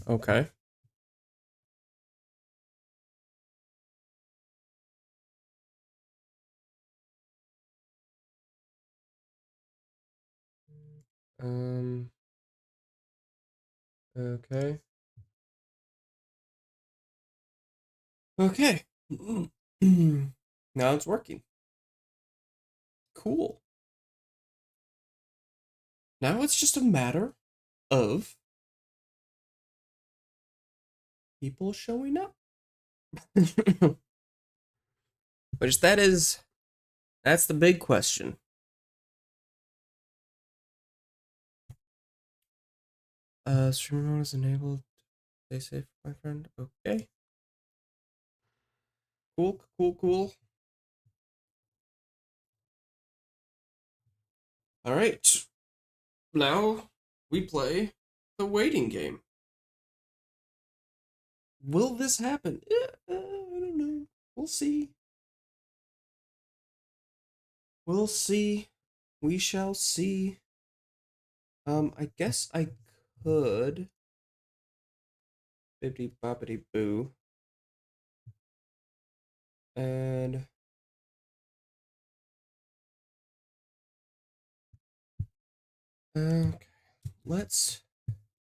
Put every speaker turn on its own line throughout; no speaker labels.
Okay. Um, okay. Okay. Now it's working. Cool. Now it's just a matter of people showing up. Which that's the big question. Streaming mode is enabled. Stay safe, my friend. Okay. Cool, cool, cool. All right. Now we play the waiting game. Will this happen? I don't know. We'll see. We'll see. We shall see. I guess I could. Bibbidi bobbidi boo. And okay, let's.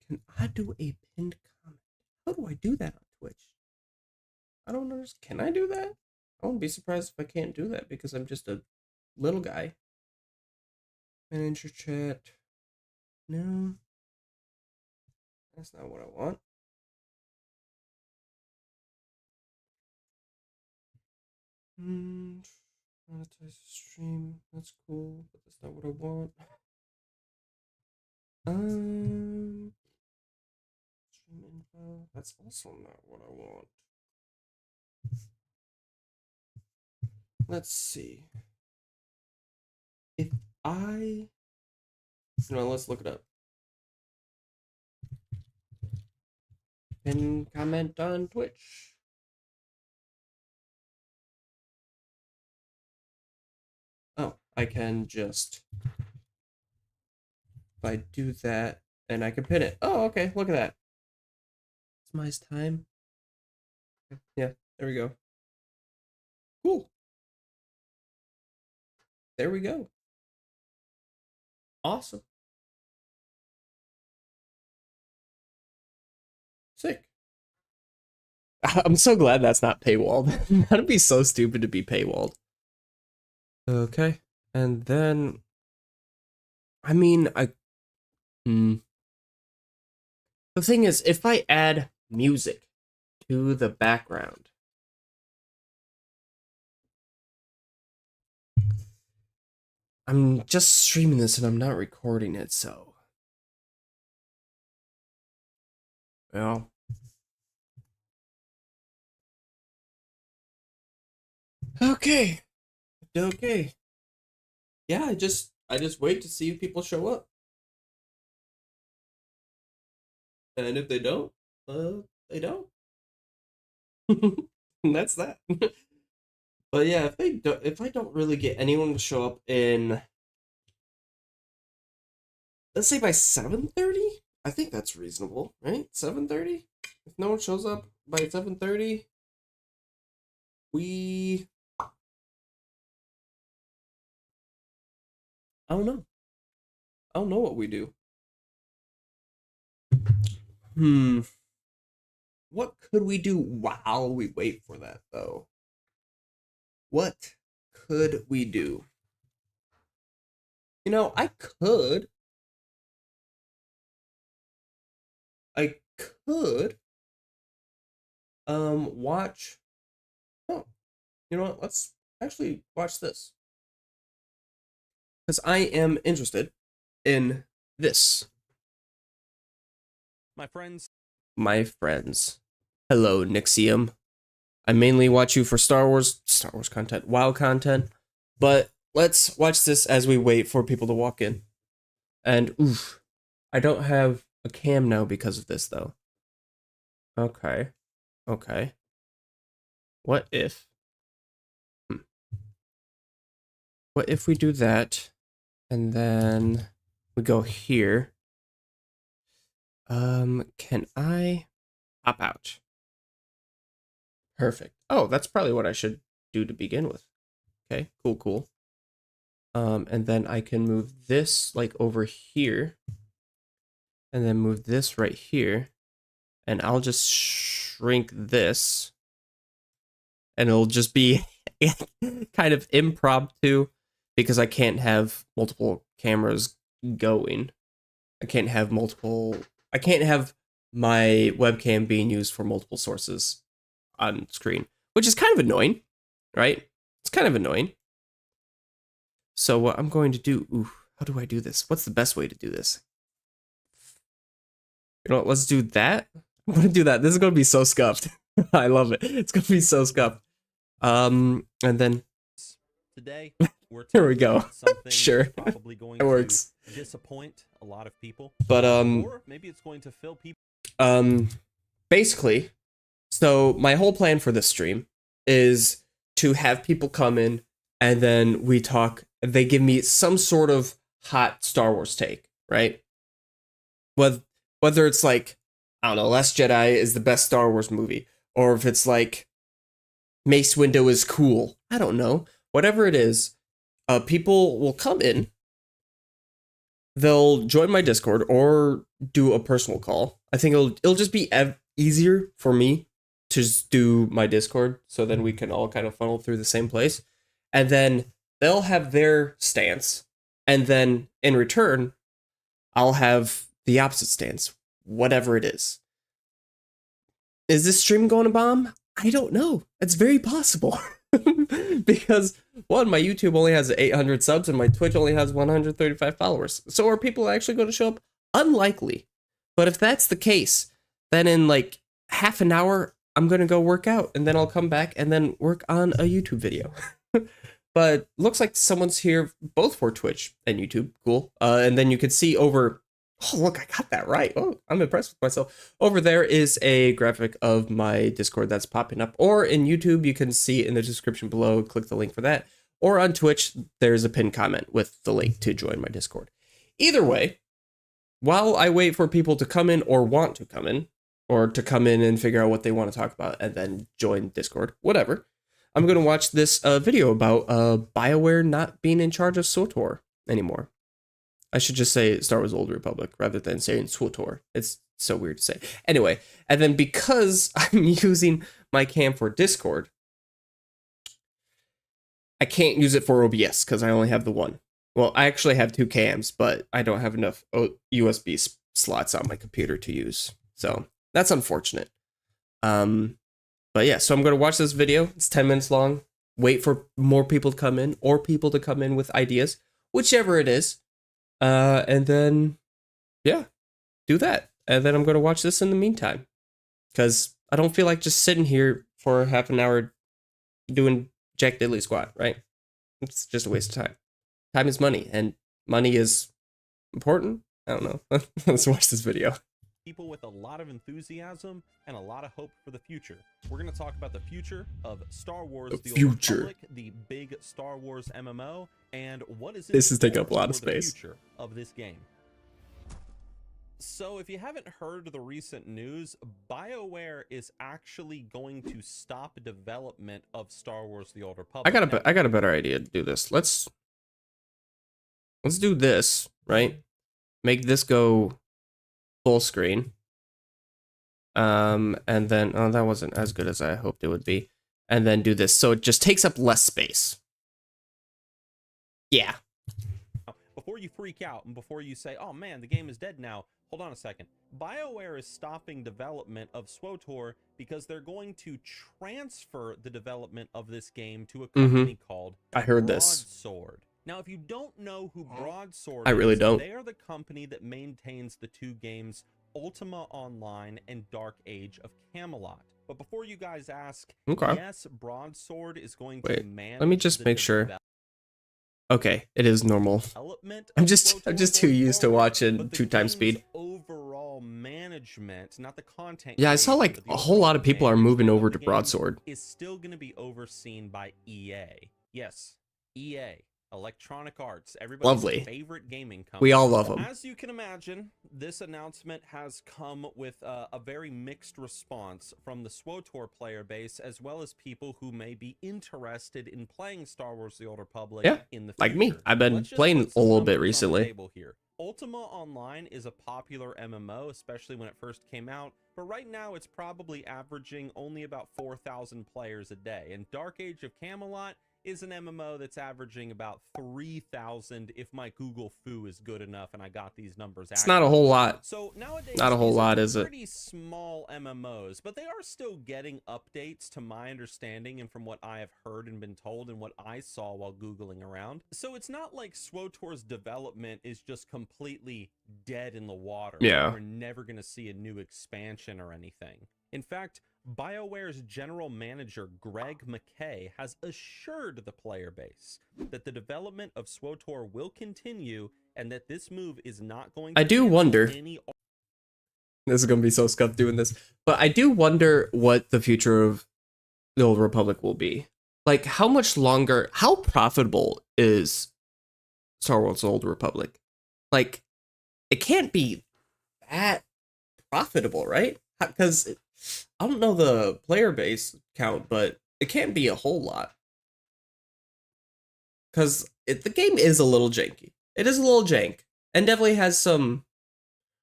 Can I do a pinned comment? How do I do that on Twitch? I don't understand. Can I do that? I wouldn't be surprised if I can't do that because I'm just a little guy. Manager chat. No, that's not what I want. Monetize the stream. That's cool, but that's not what I want. Stream info. That's also not what I want. Let's see. If I, let's look it up. Pin comment on Twitch. Oh, I can just, if I do that, and I can pin it. Oh, okay, look at that. It's my time. Yeah, there we go. Cool. There we go. Awesome. Sick. I'm so glad that's not paywalled. That'd be so stupid to be paywalled. Okay. And then, I mean, the thing is, if I add music to the background, I'm just streaming this and I'm not recording it, so. Well. Okay. Okay. Yeah, I just wait to see if people show up. And if they don't, they don't. And that's that. But yeah, if I don't really get anyone to show up in, let's say by 7:30, I think that's reasonable, right? 7:30? If no one shows up by 7:30, we I don't know. I don't know what we do. Hmm. What could we do while we wait for that though? What could we do? I could watch. Oh, you know what? Let's actually watch this because I am interested in this.
My friends.
My friends. Hello, Nixium. I mainly watch you for Star Wars content, WoW content, but let's watch this as we wait for people to walk in. And oof, I don't have a cam now because of this though. Okay. Okay. What if? Hmm. What if we do that and then we go here Can I pop out? Perfect. Oh, that's probably what I should do to begin with. Okay, cool, cool. And then I can move this like over here, and then move this right here, and I'll just shrink this, and it'll just be kind of impromptu because I can't have multiple cameras going. I can't have my webcam being used for multiple sources on screen, which is kind of annoying, right? It's kind of annoying. So what I'm going to do, how do I do this? What's the best way to do this? You know what, let's do that. I'm going to do that. This is going to be so scuffed. I love it. It's going to be so scuffed. And then
today we're
here we go.
Something
Sure.
probably going
It works.
to disappoint a lot of people.
But
or maybe it's going to fill people.
Basically, so my whole plan for this stream is to have people come in and then we talk. They give me some sort of hot Star Wars take, right? Whether it's like, I don't know, Last Jedi is the best Star Wars movie, or if it's like Mace Windu is cool. I don't know. Whatever it is, people will come in. They'll join my Discord or do a personal call. I think it'll just be easier for me to just do my Discord, so then we can all kind of funnel through the same place. And then they'll have their stance, and then in return, I'll have the opposite stance, whatever it is. Is this stream going to bomb? I don't know. It's very possible. Because, one, my YouTube only has 800 subs and my Twitch only has 135 followers. So are people actually going to show up? Unlikely. But if that's the case, then in like half an hour, I'm going to go work out, and then I'll come back and then work on a YouTube video. But looks like someone's here both for Twitch and YouTube. Cool. And then you can see over... Oh, look, I got that right. Oh, I'm impressed with myself. Over there is a graphic of my Discord that's popping up. Or in YouTube, you can see it in the description below. Click the link for that. Or on Twitch, there's a pinned comment with the link to join my Discord. Either way, while I wait for people to come in or want to come in, or to come in and figure out what they want to talk about and then join Discord, whatever, I'm going to watch this video about BioWare not being in charge of SWTOR anymore. I should just say Star Wars Old Republic rather than saying SWTOR. It's so weird to say. Anyway, and then because I'm using my cam for Discord, I can't use it for OBS because I only have the one. Well, I actually have two cams, but I don't have enough USB slots on my computer to use. So that's unfortunate. But yeah, so I'm going to watch this video. It's 10 minutes long. Wait for more people to come in or people to come in with ideas, whichever it is. And then, yeah, do that. And then I'm going to watch this in the meantime. Because I don't feel like just sitting here for half an hour doing Jack Diddley squat, right? It's just a waste of time. Time is money, and money is important. I don't know. Let's watch this video.
People with a lot of enthusiasm and a lot of hope for the future. We're going to talk about the future of Star Wars, the Old Republic, the big Star Wars MMO, and what is
this is taking up a lot of space.
The future of this game. So if you haven't heard the recent news, BioWare is actually going to stop development of Star Wars the Old Republic.
I got a better idea to do this. Let's do this, right? Make this go full screen. And then, oh, that wasn't as good as I hoped it would be. And then do this. So it just takes up less space. Yeah.
Before you freak out and before you say, oh man, the game is dead now, hold on a second. BioWare is stopping development of SWTOR because they're going to transfer the development of this game to a company called
I heard this.
Broadsword. Now, if you don't know who Broadsword
I really
is,
don't.
They are the company that maintains the two games Ultima Online and Dark Age of Camelot. But before you guys ask, yes, Broadsword is going to manage.
Let me just make sure. Okay, it is normal. I'm just too used to watching 2x speed.
Overall management, not the content.
Yeah, I saw like a whole lot of people are moving over to Broadsword.
Is still going to be overseen by EA. Yes, EA. Electronic Arts, everybody's
Lovely.
favorite gaming company.
We all love them.
As you can imagine, this announcement has come with a very mixed response from the SWTOR player base, as well as people who may be interested in playing Star Wars: The Old Republic in the future.
Like me. I've been
Let's just
playing
put
a
some
little bit
numbers on the
recently.
table here. Ultima Online is a popular MMO, especially when it first came out, but right now it's probably averaging only about 4,000 players a day. And Dark Age of Camelot is an MMO that's averaging about 3,000 if my Google foo is good enough and I got these numbers
It's not a whole lot.
So nowadays,
Not a whole
these
lot,
are
is it?
pretty small MMOs, but they are still getting updates to my understanding and from what I have heard and been told and what I saw while Googling around. So it's not like SWTOR's development is just completely dead in the water.
Yeah.
We're never going to see a new expansion or anything. In fact, BioWare's general manager, Greg McKay, has assured the player base that the development of SWTOR will continue and that this move is not going to
I do wonder.
any...
This is going to be so scuffed doing this. But I do wonder what the future of the Old Republic will be. Like, how much longer, how profitable is Star Wars: The Old Republic? Like, it can't be that profitable, right? Because I don't know the player base count, but it can't be a whole lot. Because the game is a little janky. It is a little jank. And definitely has some...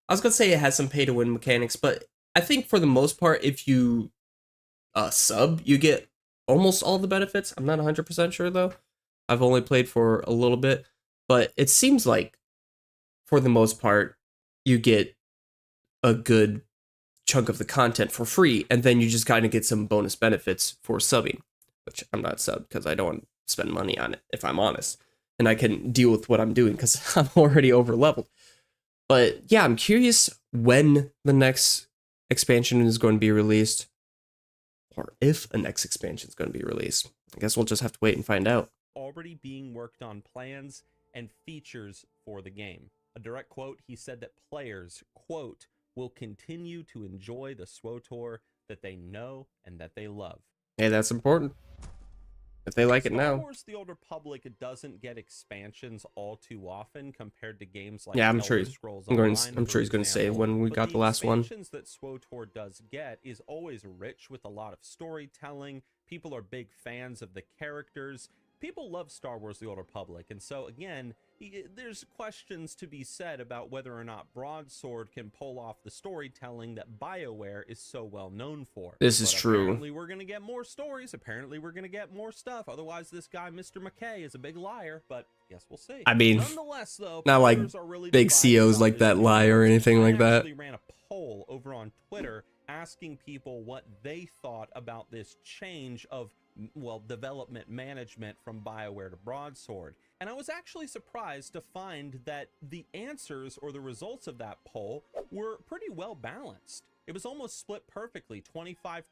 I was going to say it has some pay-to-win mechanics, but I think for the most part, if you sub, you get almost all the benefits. I'm not 100% sure, though. I've only played for a little bit. But it seems like, for the most part, you get a good chunk of the content for free, and then you just kind of get some bonus benefits for subbing, which I'm not subbed because I don't want to spend money on it, if I'm honest. And I can deal with what I'm doing because I'm already over leveled. But yeah, I'm curious when the next expansion is going to be released, or if a next expansion is going to be released. I guess we'll just have to wait and find out.
Already being worked on plans and features for the game. A direct quote, he said that players, quote, will continue to enjoy the SWTOR that they know and that they love.
Hey, that's important. If they like it
Star
now.
Wars: The Old Republic doesn't get expansions all too often compared to games like
Yeah, I'm
Elder
sure he's
Scrolls
I'm
Online,
sure he's going to say when we got the last one.
The expansions that SWTOR does get is always rich with a lot of storytelling. People are big fans of the characters. People love Star Wars: The Old Republic, and so again, there's questions to be said about whether or not Broadsword can pull off the storytelling that BioWare is so well known for.
This is true.
Apparently we're going to get more stories. Apparently we're going to get more stuff. Otherwise, this guy, Mr. McKay, is a big liar, but guess we'll see.
I mean,
nonetheless, though,
not like
really
big
divided
CEOs
about
like
this
that
news.
lie or anything like
I
that.
actually ran a poll over on Twitter asking people what they thought about this change of, well, development management from BioWare to Broadsword. And I was actually surprised to find that the answers or the results of that poll were pretty well balanced. It was almost split perfectly, 25%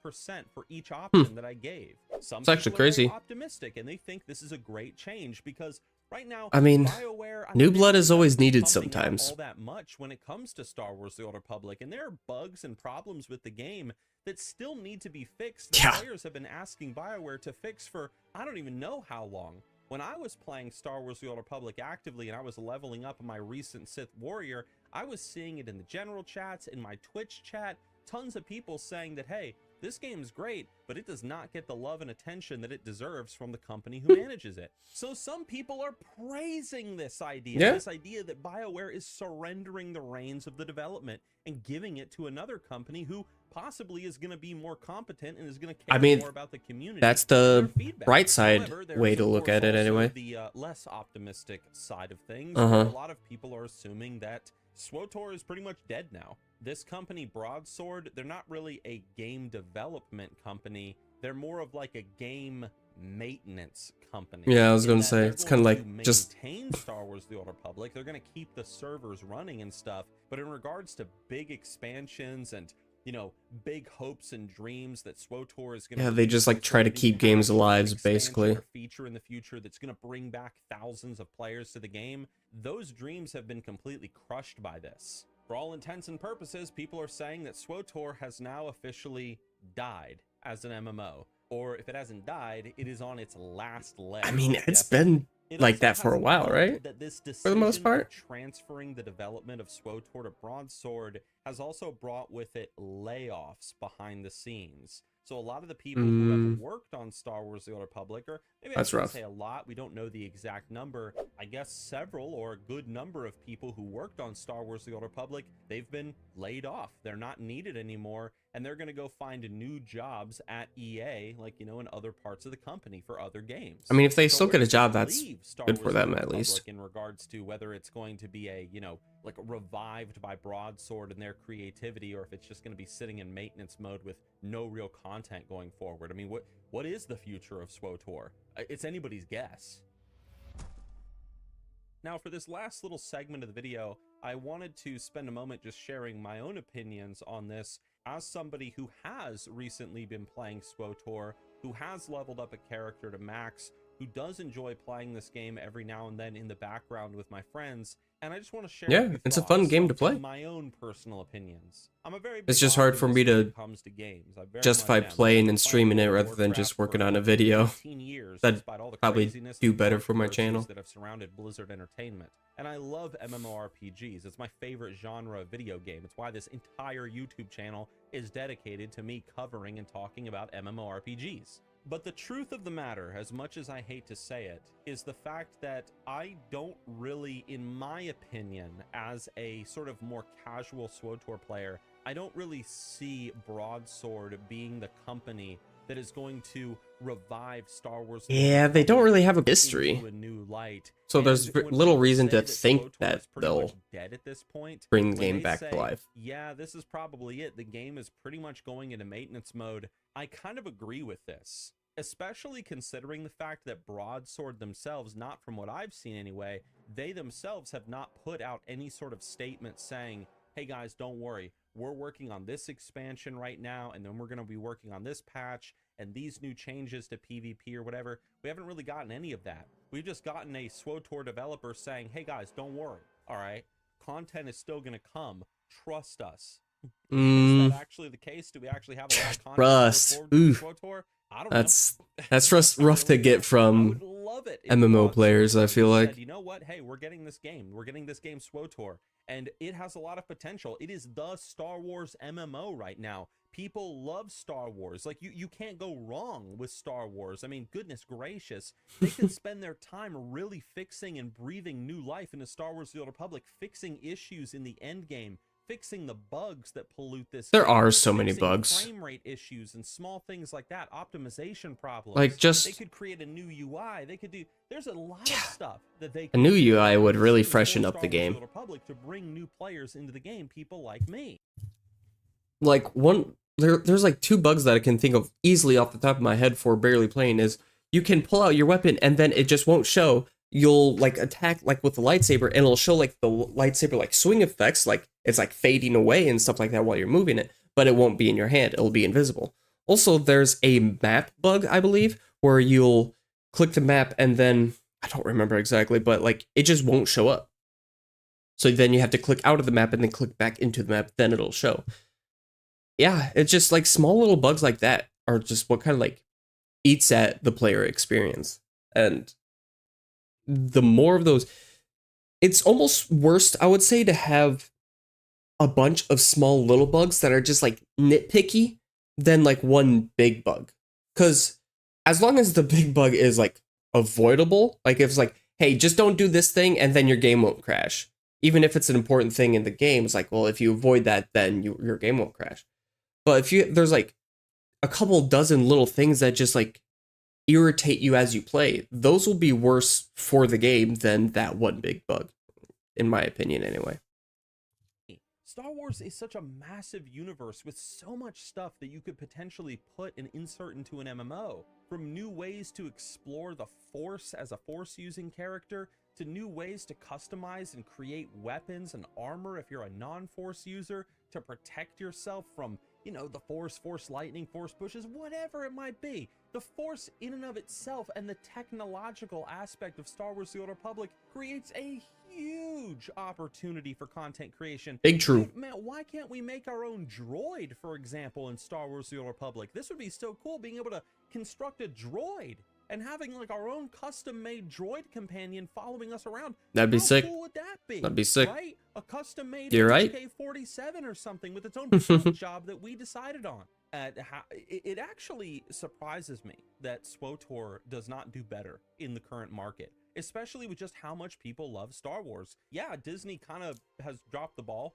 for each option that I gave. Some
It's actually
people are very
crazy.
optimistic and they think this is a great change because right now,
I mean,
BioWare, I
new
think,
blood is
doesn't
always
put
needed
something out
sometimes.
all that much when it comes to Star Wars: The Old Republic, and there are bugs and problems with the game that still need to be fixed.
Yeah.
Players have been asking BioWare to fix for I don't even know how long. When I was playing Star Wars: The Old Republic actively and I was leveling up my recent Sith Warrior, I was seeing it in the general chats, in my Twitch chat, tons of people saying that, hey, this game is great, but it does not get the love and attention that it deserves from the company who manages it. So some people are praising this idea, this idea that BioWare is surrendering the reins of the development and giving it to another company who possibly is going to be more competent and is going to care more about the community.
That's
and their
the
feedback.
bright side
However, there
way
is,
to
of
look
course,
at it
also
anyway.
the less optimistic side of things, where a lot of people are assuming that SWTOR is pretty much dead now. This company, Broadsword, they're not really a game development company. They're more of like a game maintenance company.
Yeah, I was
in
gonna
that
say,
they're
it's kind of
going
like
to
just
maintain Star Wars: The Old Republic. They're going to keep the servers running and stuff. But in regards to big expansions and, you know, big hopes and dreams that SWTOR is going to
they just like try to keep games alive, basically.
Feature in the future that's going to bring back thousands of players to the game, those dreams have been completely crushed by this. For all intents and purposes, people are saying that SWTOR has now officially died as an MMO. Or if it hasn't died, it is on its last leg.
I mean, it's been like that for a while, right?
That this
For the most
decision
part.
of transferring the development of SWTOR to Broadsword has also brought with it layoffs behind the scenes. So a lot of the people who have worked on Star Wars: The Old Republic, or maybe I
That's
shouldn't
rough.
say a lot, we don't know the exact number. I guess several or a good number of people who worked on Star Wars: The Old Republic, they've been laid off. They're not needed anymore, and they're going to go find new jobs at EA, like, you know, in other parts of the company for other games.
I mean, if they
So
still
where
get a
does this
job, that's
leave Star
good
Wars:
for
The
them
Old
at
Republic
least.
in regards to whether it's going to be a, you know, like revived by Broadsword and their creativity, or if it's just going to be sitting in maintenance mode with no real content going forward. I mean, what is the future of SWTOR? It's anybody's guess. Now, for this last little segment of the video, I wanted to spend a moment just sharing my own opinions on this as somebody who has recently been playing SWTOR, who has leveled up a character to max, who does enjoy playing this game every now and then in the background with my friends, and I just want to share a few
It's a fun
thoughts
game to play.
from my own personal opinions. I'm a very big
It's just hard for me
optimist when
to
it comes to games. I very
justify
much am.
playing
I've
and
been
streaming it
playing
rather than
Warcraft
just working
for
on a video.
18 years,
That'd
despite all the
probably
craziness
do
and
better for my
controversies
channel.
that have surrounded Blizzard Entertainment. And I love MMORPGs. It's my favorite genre of video game. It's why this entire YouTube channel is dedicated to me covering and talking about MMORPGs. But the truth of the matter, as much as I hate to say it, is the fact that I don't really, in my opinion, as a sort of more casual SWTOR player, I don't really see Broadsword being the company that is going to revive Star Wars.
Yeah, they don't really have a history,
into a new light.
so there's little reason to think that they'll
dead at this point.
bring the game back to life.
Yeah, this is probably it. The game is pretty much going into maintenance mode. I kind of agree with this, especially considering the fact that Broadsword themselves, not from what I've seen anyway, they themselves have not put out any sort of statement saying, hey guys, don't worry, we're working on this expansion right now, and then we're going to be working on this patch and these new changes to PvP or whatever. We haven't really gotten any of that. We've just gotten a SWTOR developer saying, hey guys, don't worry, all right? Content is still going to come. Trust us. Is that actually the case? Do we actually have a lot of content
Trust.
SWTOR? I don't know.
That's rough to get from MMO players, I feel like.
You know what? Hey, we're getting this game. We're getting this game SWTOR, and it has a lot of potential. It is the Star Wars MMO right now. People love Star Wars. Like, you can't go wrong with Star Wars. I mean, goodness gracious. They could spend their time really fixing and breathing new life into Star Wars: The Old Republic, fixing issues in the end game, fixing the bugs that pollute this
There
game,
are so many
fixing
bugs.
frame rate issues and small things like that, optimization problems.
Like, just
they could create a new UI. They could do. There's a lot of stuff that they.
a new UI would really
for
freshen up
Star
the
Wars:
game.
The Old Republic to bring new players into the game. People like me.
Like there's like two bugs that I can think of easily off the top of my head for barely playing is you can pull out your weapon and then it just won't show. You'll like attack like with the lightsaber and it'll show like the lightsaber like swing effects, like it's like fading away and stuff like that while you're moving it, but it won't be in your hand. It'll be invisible. Also, there's a map bug, I believe, where you'll click the map and then I don't remember exactly, but like it just won't show up. So then you have to click out of the map and then click back into the map, then it'll show. Yeah, it's just like small little bugs like that are just what kind of like eats at the player experience. And the more of those, it's almost worst, I would say, to have a bunch of small little bugs that are just like nitpicky than like one big bug. Because as long as the big bug is like avoidable, like if it's like, hey, just don't do this thing and then your game won't crash. Even if it's an important thing in the game, it's like, well, if you avoid that, then your game won't crash. But if there's like a couple dozen little things that just like irritate you as you play, those will be worse for the game than that one big bug, in my opinion, anyway.
Star Wars is such a massive universe with so much stuff that you could potentially put and insert into an MMO. From new ways to explore the Force as a Force-using character, to new ways to customize and create weapons and armor if you're a non-Force user, to protect yourself from, you know, the Force, Force lightning, Force pushes, whatever it might be. The Force in and of itself and the technological aspect of Star Wars: The Old Republic creates a huge opportunity for content creation.
Big true.
Man, why can't we make our own droid, for example, in Star Wars: The Old Republic? This would be so cool, being able to construct a droid and having like our own custom-made droid companion following us around.
That'd be
How
sick.
cool would that be?
That'd be sick.
Right? A custom-made
You're right.
HK-47 or something with its own paint job that we decided on. It actually surprises me that SWTOR does not do better in the current market, especially with just how much people love Star Wars. Yeah, Disney kind of has dropped the ball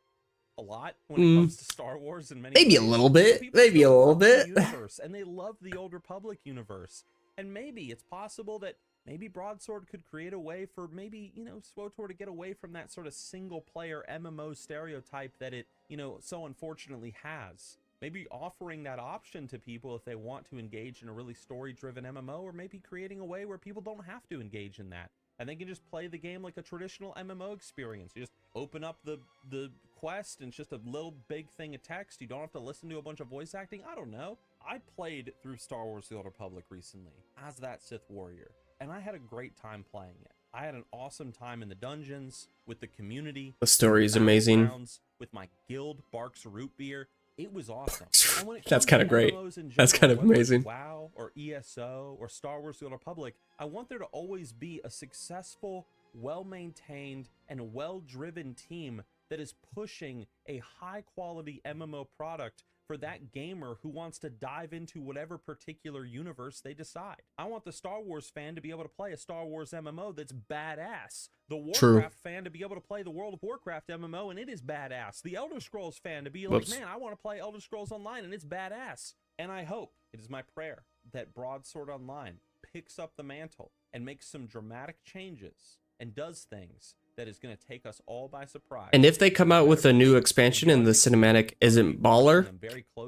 a lot when it comes to Star Wars in many
Maybe
ways.
a little bit.
People
Maybe a
still
little
love the
bit.
universe, and they love the Old Republic universe. And maybe it's possible that maybe Broadsword could create a way for maybe, you know, SWTOR to get away from that sort of single player MMO stereotype that it, you know, so unfortunately has. Maybe offering that option to people if they want to engage in a really story-driven MMO, or maybe creating a way where people don't have to engage in that, and they can just play the game like a traditional MMO experience. You just open up the quest, and it's just a little big thing of text. You don't have to listen to a bunch of voice acting. I don't know. I played through Star Wars The Old Republic recently as that Sith warrior, and I had a great time playing it. I had an awesome time in the dungeons, with the community.
The story is amazing.
With my guild, Barks Root Beer. It was awesome. And when it
That's
comes
kind
to
of great.
MMOs in
That's
general,
kind of
whether it's
amazing.
WoW or ESO or Star Wars The Old Republic, I want there to always be a successful, well-maintained, and well-driven team that is pushing a high-quality MMO product for that gamer who wants to dive into whatever particular universe they decide. I want the Star Wars fan to be able to play a Star Wars MMO that's badass. The Warcraft fan to be able to play the World of Warcraft MMO and it is badass. The Elder Scrolls fan to be like, man, I want to play Elder Scrolls Online and it's badass. And I hope, it is my prayer, that Broadsword Online picks up the mantle and makes some dramatic changes and does things that is going to take us all by surprise.
And if they come out with a new expansion and the cinematic isn't baller,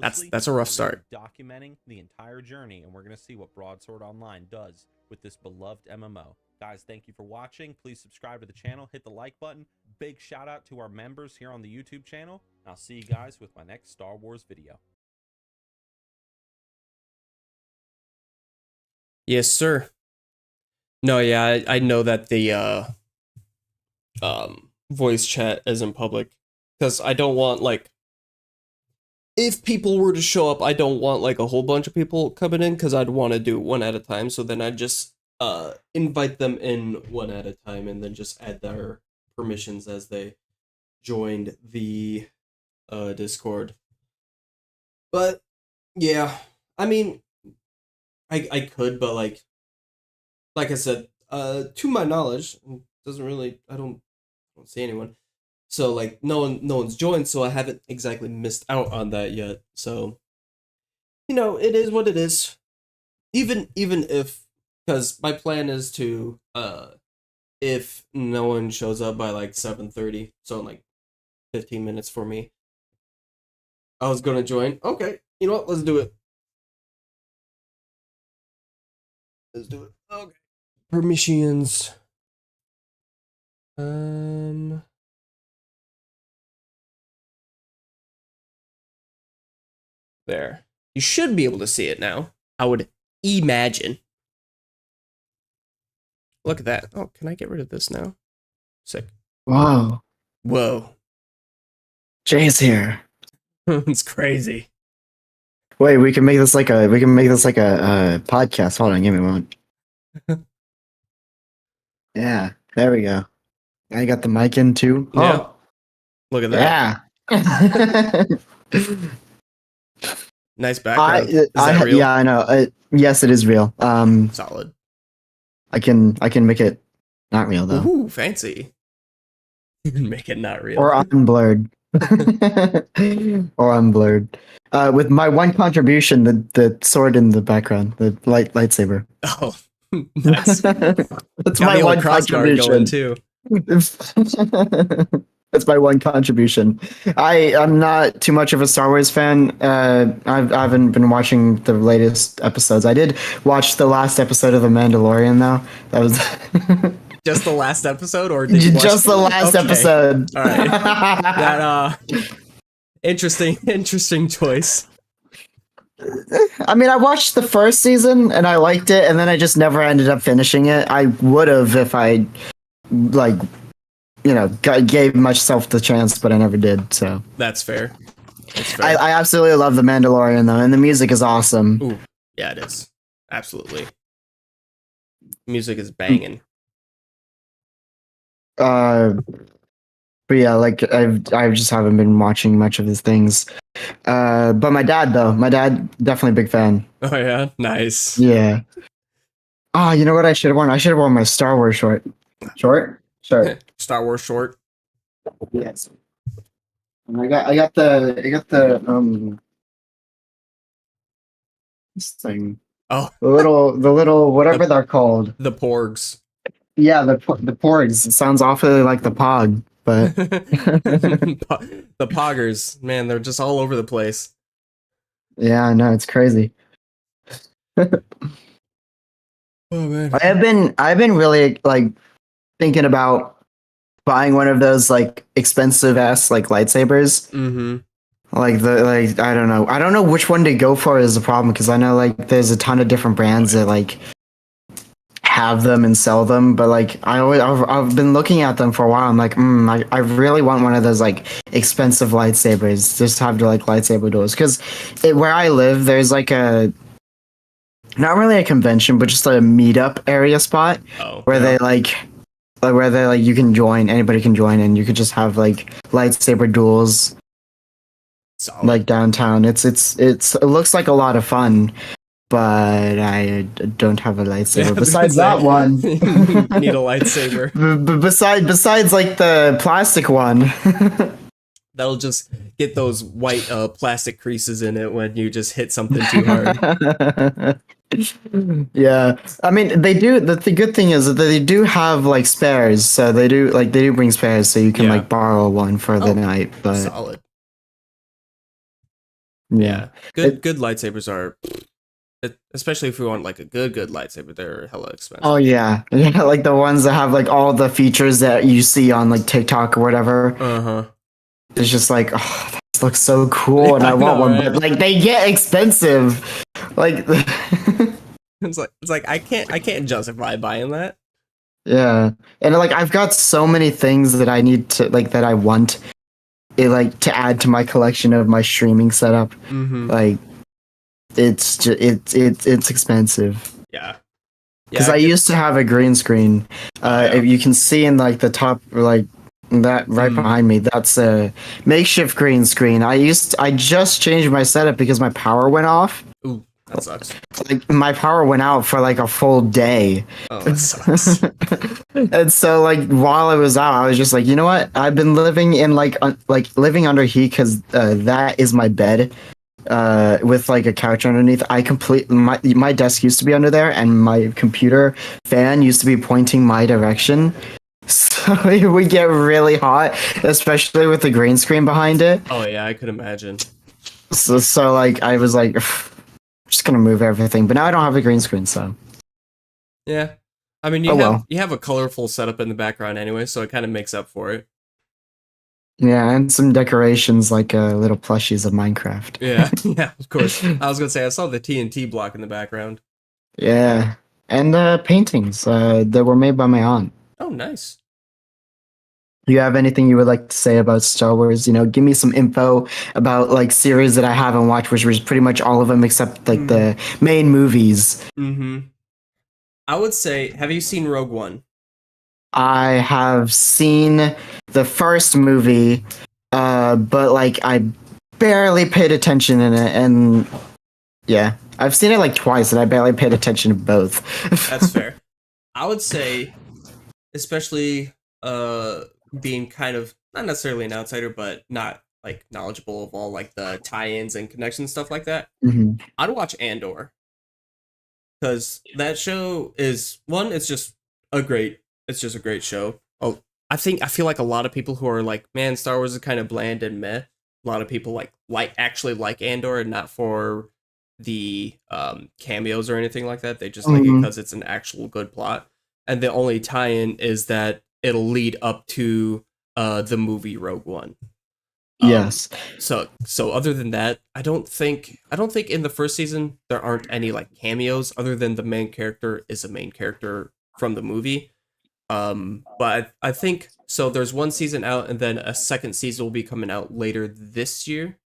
that's a rough start.
Documenting the entire journey, and we're going to see what Broadsword Online does with this beloved MMO. Guys, thank you for watching. Please subscribe to the channel, hit the like button. Big shout out to our members here on the YouTube channel. I'll see you guys with my next Star Wars video.
Yes, sir. No, yeah, I know that the voice chat isn't public because I don't want, like, if people were to show up, I don't want like a whole bunch of people coming in because I'd want to do one at a time. So then I'd just invite them in one at a time and then just add their permissions as they joined the Discord. But yeah, I mean, I could, but like I said, to my knowledge, doesn't really, I don't see anyone. So like no one's joined, so I haven't exactly missed out on that yet. So, you know, it is what it is. Even if, because my plan is to if no one shows up by like 7:30, so in like 15 minutes for me, I was gonna join. Okay, you know what? Let's do it. Let's do it. Okay. Permissions. There. You should be able to see it now. I would imagine. Look at that. Oh, can I get rid of this now? Sick.
Whoa.
Whoa.
Jay's here.
It's crazy.
Wait, we can make this like a podcast. Hold on, give me one. Yeah, there we go. I got the mic in too.
Yeah.
Oh.
Look at that.
Yeah.
Nice background. Is that real?
Yeah, I know. Yes, it is real.
Solid.
I can make it not real though.
Ooh, fancy. Make it not real.
Or unblurred. Or unblurred. With my one contribution, the sword in the background, the lightsaber.
Oh, nice.
That's
Got
my
the old
one
crossguard going
contribution
too.
That's my one contribution. I'm not too much of a Star Wars fan. I haven't been watching the latest episodes. I did watch the last episode of The Mandalorian though. That was
just the last episode, or did you watch
just the last episode?
All right. That interesting choice.
I mean, I watched the first season and I liked it, and then I just never ended up finishing it. I would have if I gave myself the chance, but I never did. So
that's fair.
I absolutely love The Mandalorian though, and the music is awesome.
Ooh, yeah, it is. Absolutely. music is banging.
Uh, but yeah, like I just haven't been watching much of his things. But my dad definitely a big fan.
Oh yeah, nice.
Yeah. Oh, you know what I should have worn? I should have worn my Star Wars short. Short? Short.
Star Wars short.
Yes. And I got the this thing.
Oh,
The little whatever
the
they're called.
the porgs.
Yeah, the porgs. It sounds awfully like the pog, but
The poggers, man, they're just all over the place.
yeah, I know it's crazy.
Oh man.
I've been really like thinking about buying one of those like expensive ass like lightsabers.
Mm-hmm.
Like I don't know which one to go for is the problem because I know like there's a ton of different brands that like have them and sell them, but like I've been looking at them for a while. I'm like, I really want one of those like expensive lightsabers. Just have to like lightsaber duels because where I live, there's like a not really a convention, but just a meetup area spot
Oh,
where
yeah.
they like where they like you can join, anybody can join, and you could just have like lightsaber duels
Solid.
like downtown. It looks like a lot of fun, but I don't have a lightsaber.
Yeah,
Besides
that's
that one,
need a lightsaber.
besides like the plastic one.
That'll just get those white plastic creases in it when you just hit something too hard.
Yeah, I mean they do. The good thing is that they do have like spares, so they do bring spares, so you can
Yeah.
like borrow one for the
Oh,
night. But
Solid.
yeah,
Good lightsabers are, especially if you want like a good lightsaber, they're hella expensive.
oh yeah, yeah, like the ones that have like all the features that you see on like TikTok or whatever.
Uh-huh.
It's just like, oh, that looks so cool, and
Yeah,
I
I
want
know,
one,
right?
but like they get expensive. Like,
It's like I can't justify buying that.
yeah, and like I've got so many things that I need to like that I want like to add to my collection of my streaming setup.
Mm-hmm.
Like, it's just it's expensive.
Yeah.
Because I used to have a green screen.
Yeah.
If you can see in like the top, like that right behind me, that's a makeshift green screen. I just changed my setup because my power went off.
Ooh, that sucks.
Like my power went out for like a full day.
Oh, that sucks.
And so like while it was out, I was just like, you know what? I've been living in like living under heat because that is my bed. With like a couch underneath. My desk used to be under there, and my computer fan used to be pointing my direction. So it would get really hot, especially with the green screen behind it.
Oh yeah, I could imagine.
So like I was like, just gonna move everything. But now I don't have a green screen, so
Yeah. I mean, you have a colorful setup in the background anyway, so it kind of makes up for it.
yeah, and some decorations like little plushies of Minecraft.
Yeah, yeah, of course. I was gonna say I saw the TNT block in the background.
Yeah, and paintings that were made by my aunt.
Oh, nice.
Do you have anything you would like to say about Star Wars? You know, give me some info about like series that I haven't watched, which was pretty much all of them except like the main movies.
Mm-hmm. I would say, have you seen Rogue One?
I have seen the first movie, but like I barely paid attention in it, and yeah, I've seen it like twice, and I barely paid attention to both.
That's fair. I would say, especially being kind of not necessarily an outsider, but not like knowledgeable of all like the tie-ins and connections stuff like that.
Mhm.
I'd watch Andor because that show is one. It's just a great show. Oh, I feel like a lot of people who are like, man, Star Wars is kind of bland and meh. A lot of people actually like Andor and not for the cameos or anything like that. They just like it because it's an actual good plot. And the only tie-in is that it'll lead up to the movie Rogue One.
Yes.
So other than that, I don't think in the first season there aren't any like cameos other than the main character is a main character from the movie. But I think so. There's one season out, and then a second season will be coming out later this year,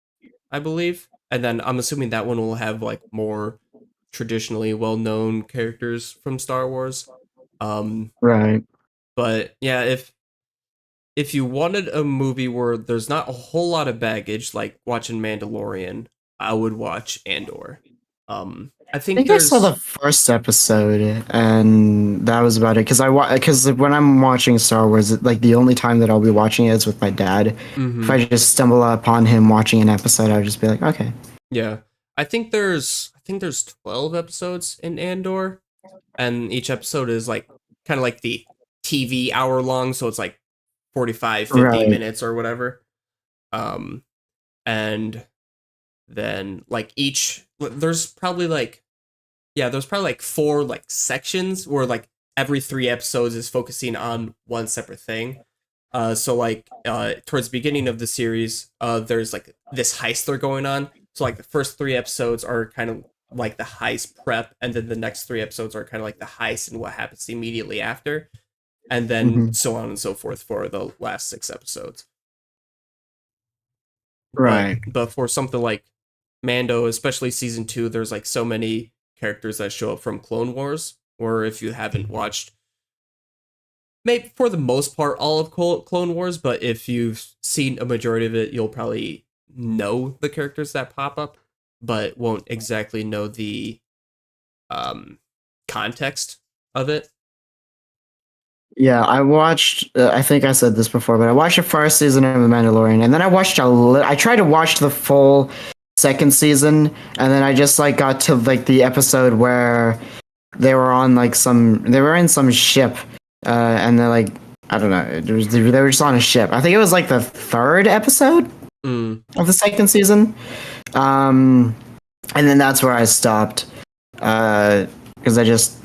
I believe. And then I'm assuming that one will have like more traditionally well-known characters from Star Wars.
Right.
But yeah, if you wanted a movie where there's not a whole lot of baggage, like watching Mandalorian, I would watch Andor. I
I
think
think I saw the
there's
first episode, and that was about it. Because when I'm watching Star Wars, like the only time that I'll be watching it is with my dad. If
mhm.
I just stumble upon him watching an episode, I'll just be like, okay.
Yeah. I think there's 12 episodes in Andor, and each episode is like kind of like the TV hour long, so it's like 45, 50
Right.
minutes or whatever. Um and then like each there's probably like four like sections where like every three episodes is focusing on one separate thing. So like towards the beginning of the series, there's like this heist they're going on. So like the first three episodes are kind of like the heist prep, and then the next three episodes are kind of like the heist and what happens immediately after, and then
Hmm.
so on and so forth for the last six episodes. But
Right.
but for something like Mando, especially season two, there's like so many characters that show up from Clone Wars. Or if you haven't watched, maybe for the most part, all of Clone Wars, but if you've seen a majority of it, you'll probably know the characters that pop up, but won't exactly know the um, context of it.
Yeah, I watched. I think I said this before, but I watched the first season of The Mandalorian, and then I tried to watch the full second season, and then I just like got to like the episode where they were on like they were in some ship, and they're like, I don't know, they were just on a ship. I think it was like the third episode
Mm,
of the second season, um, and then that's where I stopped, because I just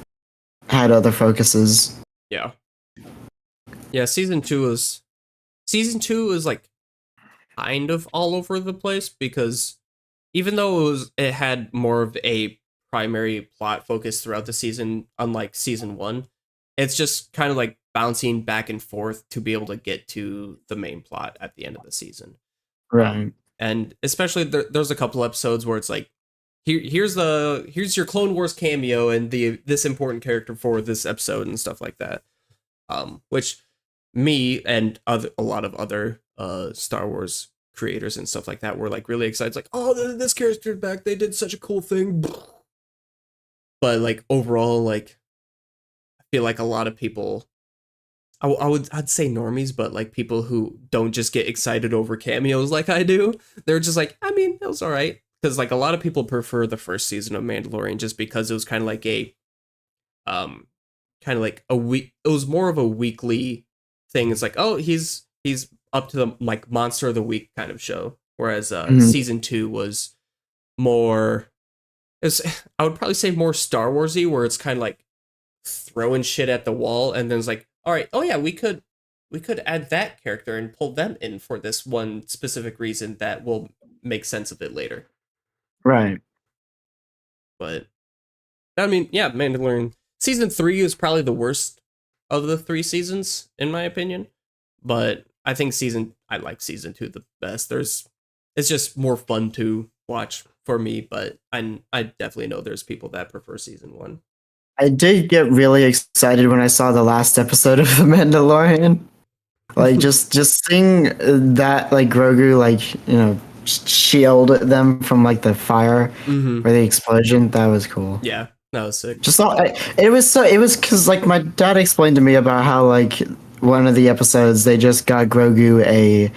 had other focuses.
yeah, yeah. Season two is like kind of all over the place because even though it had more of a primary plot focus throughout the season, unlike season one, it's just kind of like bouncing back and forth to be able to get to the main plot at the end of the season.
Right.
And especially there's a couple episodes where it's like, here's your Clone Wars cameo and this important character for this episode and stuff like that. Which me and a lot of other Star Wars creators and stuff like that were like really excited. It's like, oh, this character's back. They did such a cool thing. But like overall, like I feel like a lot of people, I'd say normies, but like people who don't just get excited over cameos like I do. They're just like, I mean, it was all right. Because like a lot of people prefer the first season of Mandalorian just because it was kind of like um kind of like a week. It was more of a weekly thing. It's like, oh, he's up to the like monster of the week kind of show. Whereas
Mhm.
season two was more. It's I would probably say more Star Warsy, where it's kind of like throwing shit at the wall, and then it's like, all right, oh yeah, we could add that character and pull them in for this one specific reason that will make sense of it later.
Right.
But I mean, yeah, Mandalorian season three is probably the worst of the three seasons in my opinion. But I like season two the best. It's just more fun to watch for me, but I definitely know there's people that prefer season one.
I did get really excited when I saw the last episode of The Mandalorian. Like just seeing that like Grogu like shield them from like the fire
Mm-hmm.
or the explosion. That was cool.
Yeah, that was sick.
Just thought it was because like my dad explained to me about how like one of the episodes they just got Grogu a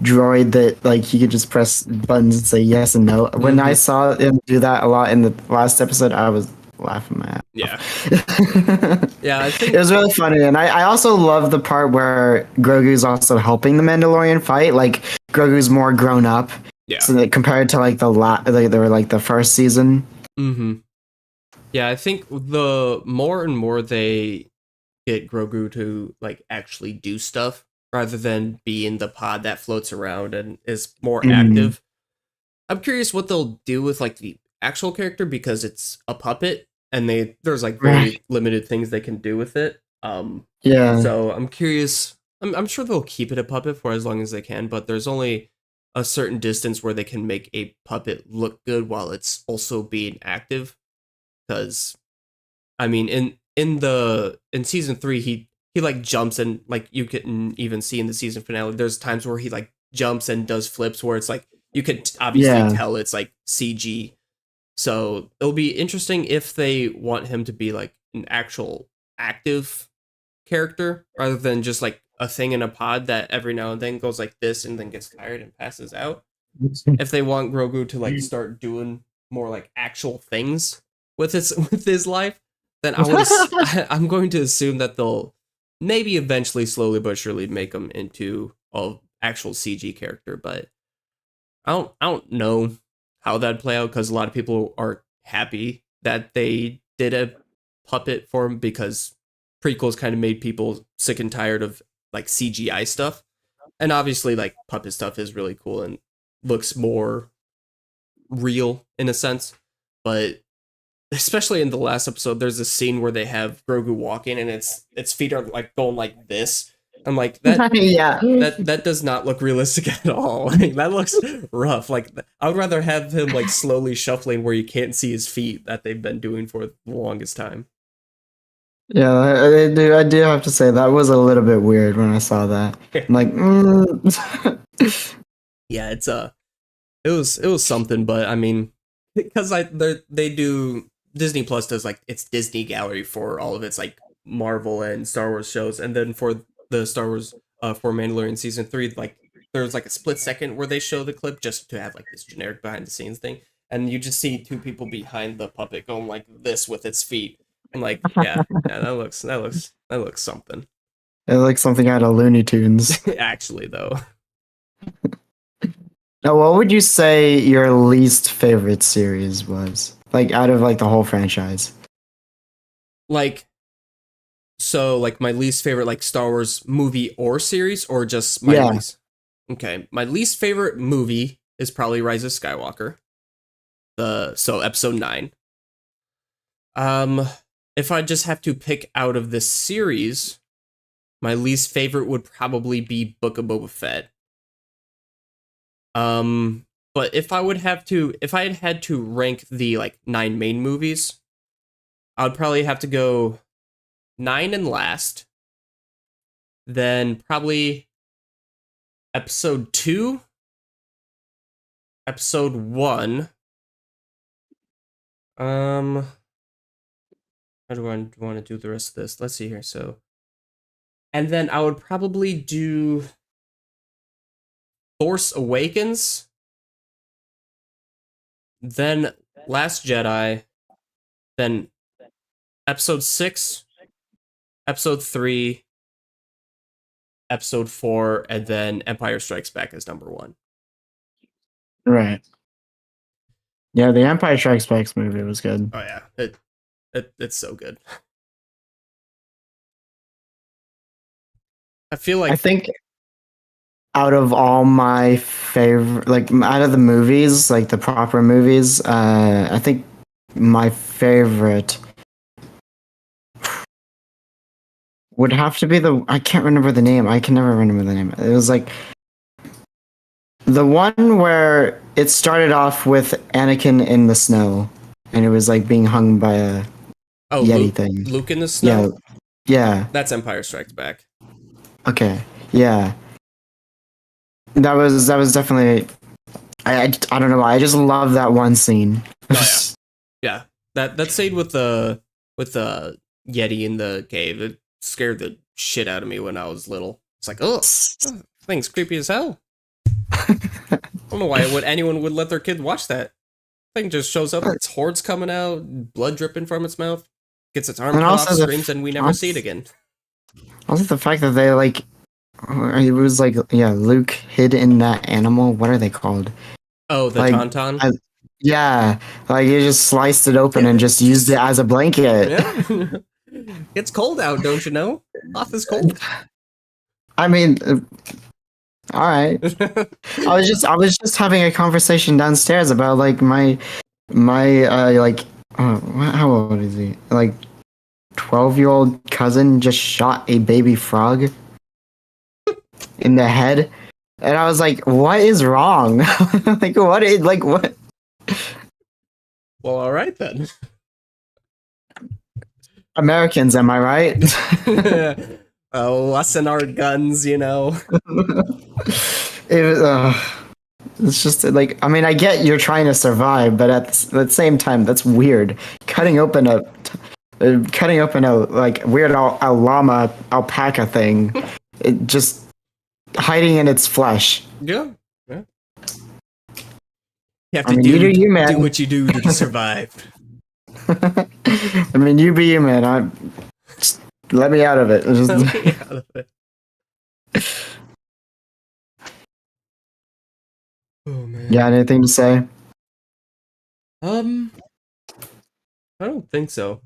droid that like he could just press buttons and say yes and no. When I
Mhm.
saw him do that a lot in the last episode, I was laughing my ass
Yeah,
off.
yeah. I
It
think
was really funny, and I also love the part where Grogu's also helping the Mandalorian fight. Like Grogu's more grown up,
yeah.
so that compared to like they were like the first season.
Mm-hmm. Yeah, I think the more and more they get Grogu to like actually do stuff rather than be in the pod that floats around and is more
Mhm.
active. I'm curious what they'll do with like the actual character because it's a puppet and there's like
Right.
very limited things they can do with it.
Yeah.
So I'm curious. I'm sure they'll keep it a puppet for as long as they can, but there's only a certain distance where they can make a puppet look good while it's also being active. Because I mean, in season 3 he like jumps, and like you can even see in the season finale there's times where he like jumps and does flips where it's like you could obviously
Yeah.
tell it's like CG. So it'll be interesting if they want him to be like an actual active character rather than just like a thing in a pod that every now and then goes like this and then gets tired and passes out. If they want Grogu to like start doing more like actual things with his life, then I'm going to assume that they'll maybe eventually, slowly but surely, make him into an actual CG character. But I don't know how that'd play out, because a lot of people are happy that they did a puppet for him, because prequels kind of made people sick and tired of like CGI stuff. And obviously like puppet stuff is really cool and looks more real in a sense. But especially in the last episode, there's a scene where they have Grogu walking and its feet are like going like this. I'm like,
Yeah.
that does not look realistic at all. Like, that looks rough. Like, I would rather have him like slowly shuffling where you can't see his feet, that they've been doing for the longest time.
Yeah, I do have to say that was a little bit weird when I saw that. I'm like,
Yeah, it was something, but I mean, because they do, Disney Plus does like its Disney Gallery for all of its like Marvel and Star Wars shows, and then for the Star Wars for Mandalorian season 3, like there's like a split second where they show the clip just to have like this generic behind the scenes thing, and you just see two people behind the puppet going like this with its feet. I'm like, yeah, that looks something.
it looks something out of Looney Tunes.
Actually, though.
Now, what would you say your least favorite series was? Like out of like the whole franchise?
Like, so like my least favorite like Star Wars movie or series, or just my least? Okay, my least favorite movie is probably Rise of Skywalker. So episode 9. If I just have to pick out of this series, my least favorite would probably be Book of Boba Fett. But if I had to rank the like 9 main movies, I would probably have to go 9 and last, then probably episode 2, episode 1. How do I want to do the rest of this? Let's see here. So, and then I would probably do Force Awakens, then Last Jedi, then episode 6, episode 3, episode 4, and then Empire Strikes Back as number 1.
Right. Yeah, the Empire Strikes Back movie was good.
Oh yeah, it's so good. I think
out of all my favorite, like out of the movies, like the proper movies, I think my favorite would have to be I can't remember the name. I can never remember the name. It was like the one where it started off with Anakin in the snow, and it was like being hung by a Yeti thing.
Luke in the snow?
Yeah.
That's Empire Strikes Back.
Okay. Yeah. That was definitely. I don't know why. I just love that one scene.
Oh, yeah. That scene with the Yeti in the cave, it scared the shit out of me when I was little. It's like, oh, thing's creepy as hell. I don't know why anyone would let their kid watch that. Thing just shows up, its hordes coming out, blood dripping from its mouth, gets its arm cut off, screams, and we never see it again.
Also, the fact that they like, it was like, yeah, Luke hid in that animal. What are they called?
Oh, the tauntaun?
Yeah, like you just sliced it open and just used it as a blanket.
Yeah. It's cold out, don't you know? Hoth is cold.
I mean, all right. I was just having a conversation downstairs about like my like how old is he? Like 12-year-old cousin just shot a baby frog in the head, and I was like, "What is wrong? what?"
Well, all right then.
Americans, am I right?
Oh, us and our guns, you know.
It's just like, I mean, I get you're trying to survive, but at the same time, that's weird. Cutting open a like weird llama alpaca thing, it just hiding in its flesh.
Yeah. Yeah. You have
I
to
mean,
do,
you do you, man.
do what you do to survive.
I mean, you be you, man. Just let me out of it. Just,
Out of it. Oh man.
yeah, anything to say?
I don't think so.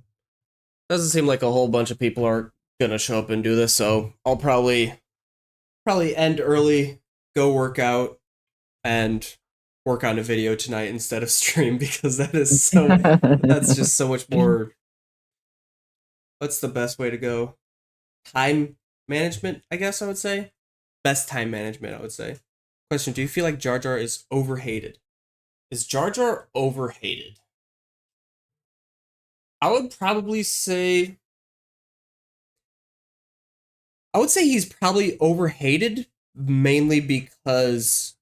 Doesn't seem like a whole bunch of people are gonna show up and do this, so I'll probably end early, go work out, and work on a video tonight instead of stream because that's just so much more. What's the best way to go? Time management, I guess I would say. Best time management, I would say. Question: do you feel like Jar Jar is overhated? Is Jar Jar overhated? I would probably say. I would say he's probably overhated mainly because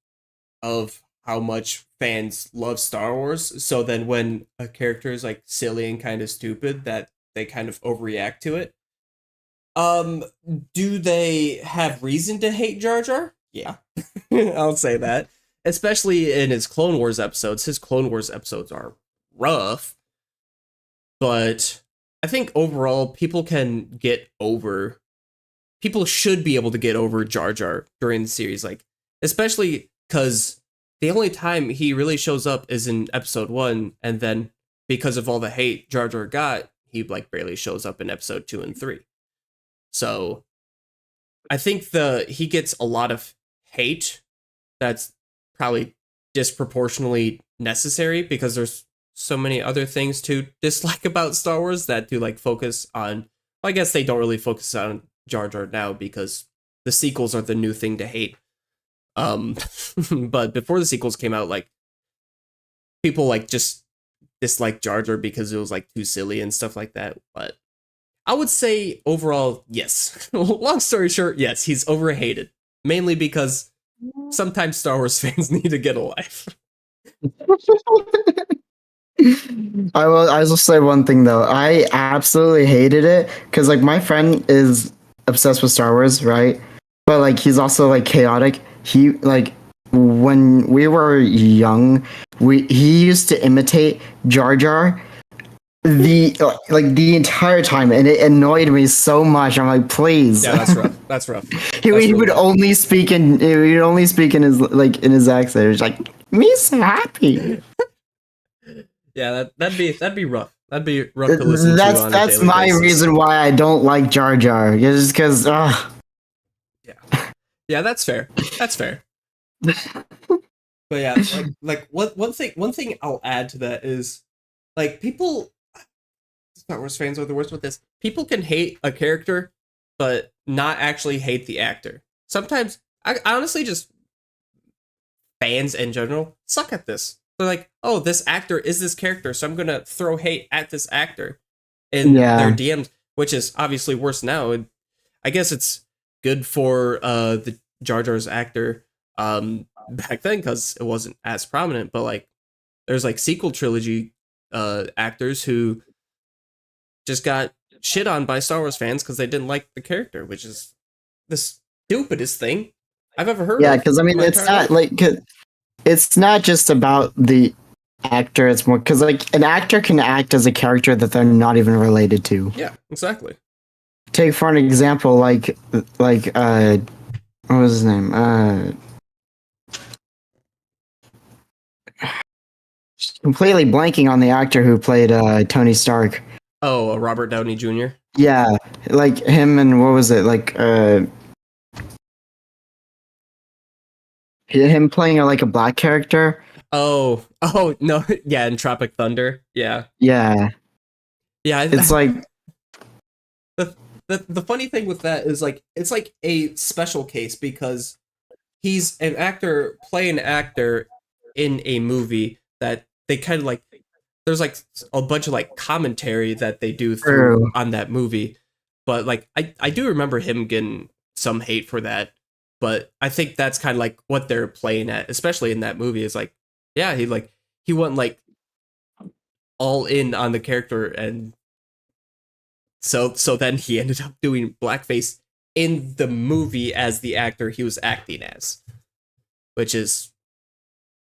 of how much fans love Star Wars. So then when a character is like silly and kind of stupid, that they kind of overreact to it. Do they have reason to hate Jar Jar? Yeah. I'll say that. Especially in his Clone Wars episodes. His Clone Wars episodes are rough. But I think overall people should be able to get over Jar Jar during the series, like especially because the only time he really shows up is in episode 1, and then because of all the hate Jar Jar got, he like barely shows up in episode 2 and 3. So I think he gets a lot of hate that's probably disproportionately necessary because there's so many other things to dislike about Star Wars that do like focus on. Well, I guess they don't really focus on Jar Jar now because the sequels are the new thing to hate. But before the sequels came out, like people like just disliked Jar Jar because it was like too silly and stuff like that. But I would say overall, yes. Long story short, yes, he's overhated. Mainly because sometimes Star Wars fans need to get a life.
I will say one thing though. I absolutely hated it because like my friend is obsessed with Star Wars, right? But like he's also like chaotic. He like when we were young, he used to imitate Jar Jar the entire time, and it annoyed me so much. I'm like, please.
Yeah, that's rough. That's rough.
He would only speak in his like in his accent. It was like, me so happy.
Yeah, that'd be rough. That'd be rough to listen to.
That's my reason why I don't like Jar Jar. Just because.
Yeah, that's fair. That's fair. But yeah, like one thing I'll add to that is like people. Star Wars fans are the worst with this. People can hate a character, but not actually hate the actor. Sometimes, I honestly just fans in general suck at this. They're like, oh, this actor is this character, so I'm gonna throw hate at this actor in their DMs, which is obviously worse now. And I guess it's good for the Jar Jar's actor back then because it wasn't as prominent. But like, there's like sequel trilogy actors who just got shit on by Star Wars fans because they didn't like the character, which is the stupidest thing I've ever heard.
Yeah, because I mean, it's not like it's not just about the actor. It's more because like an actor can act as a character that they're not even related to.
Yeah, exactly.
Take for an example, like what was his name? Completely blanking on the actor who played Tony Stark.
Oh, Robert Downey Jr.
Yeah, like him and what was it like? Him playing like a black character.
Oh no, yeah, in Tropic Thunder. Yeah.
It's like
the funny thing with that is like it's like a special case because he's an actor playing an actor in a movie that they kind of like there's like a bunch of like commentary that they do
True.
on that movie, but like I do remember him getting some hate for that, but I think that's kind of like what they're playing at, especially in that movie. Is like, yeah, he went like all in on the character, and so then he ended up doing blackface in the movie as the actor he was acting as, which is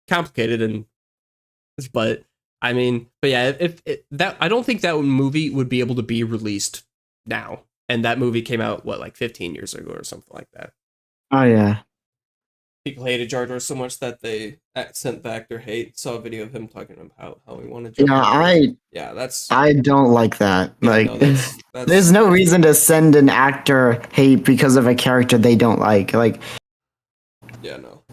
complicated. And but I mean, but yeah, if that, I don't think that movie would be able to be released now, and that movie came out what, like 15 years ago or something like that.
Oh yeah.
People hated Jar Jar so much that they sent the actor hate. Saw a video of him talking about how he wanted Jar Jar. Yeah, that's
I don't like that.
yeah,
Like,
no, that's
there's no reason to send an actor hate because of a character they don't like. Like,
yeah, no.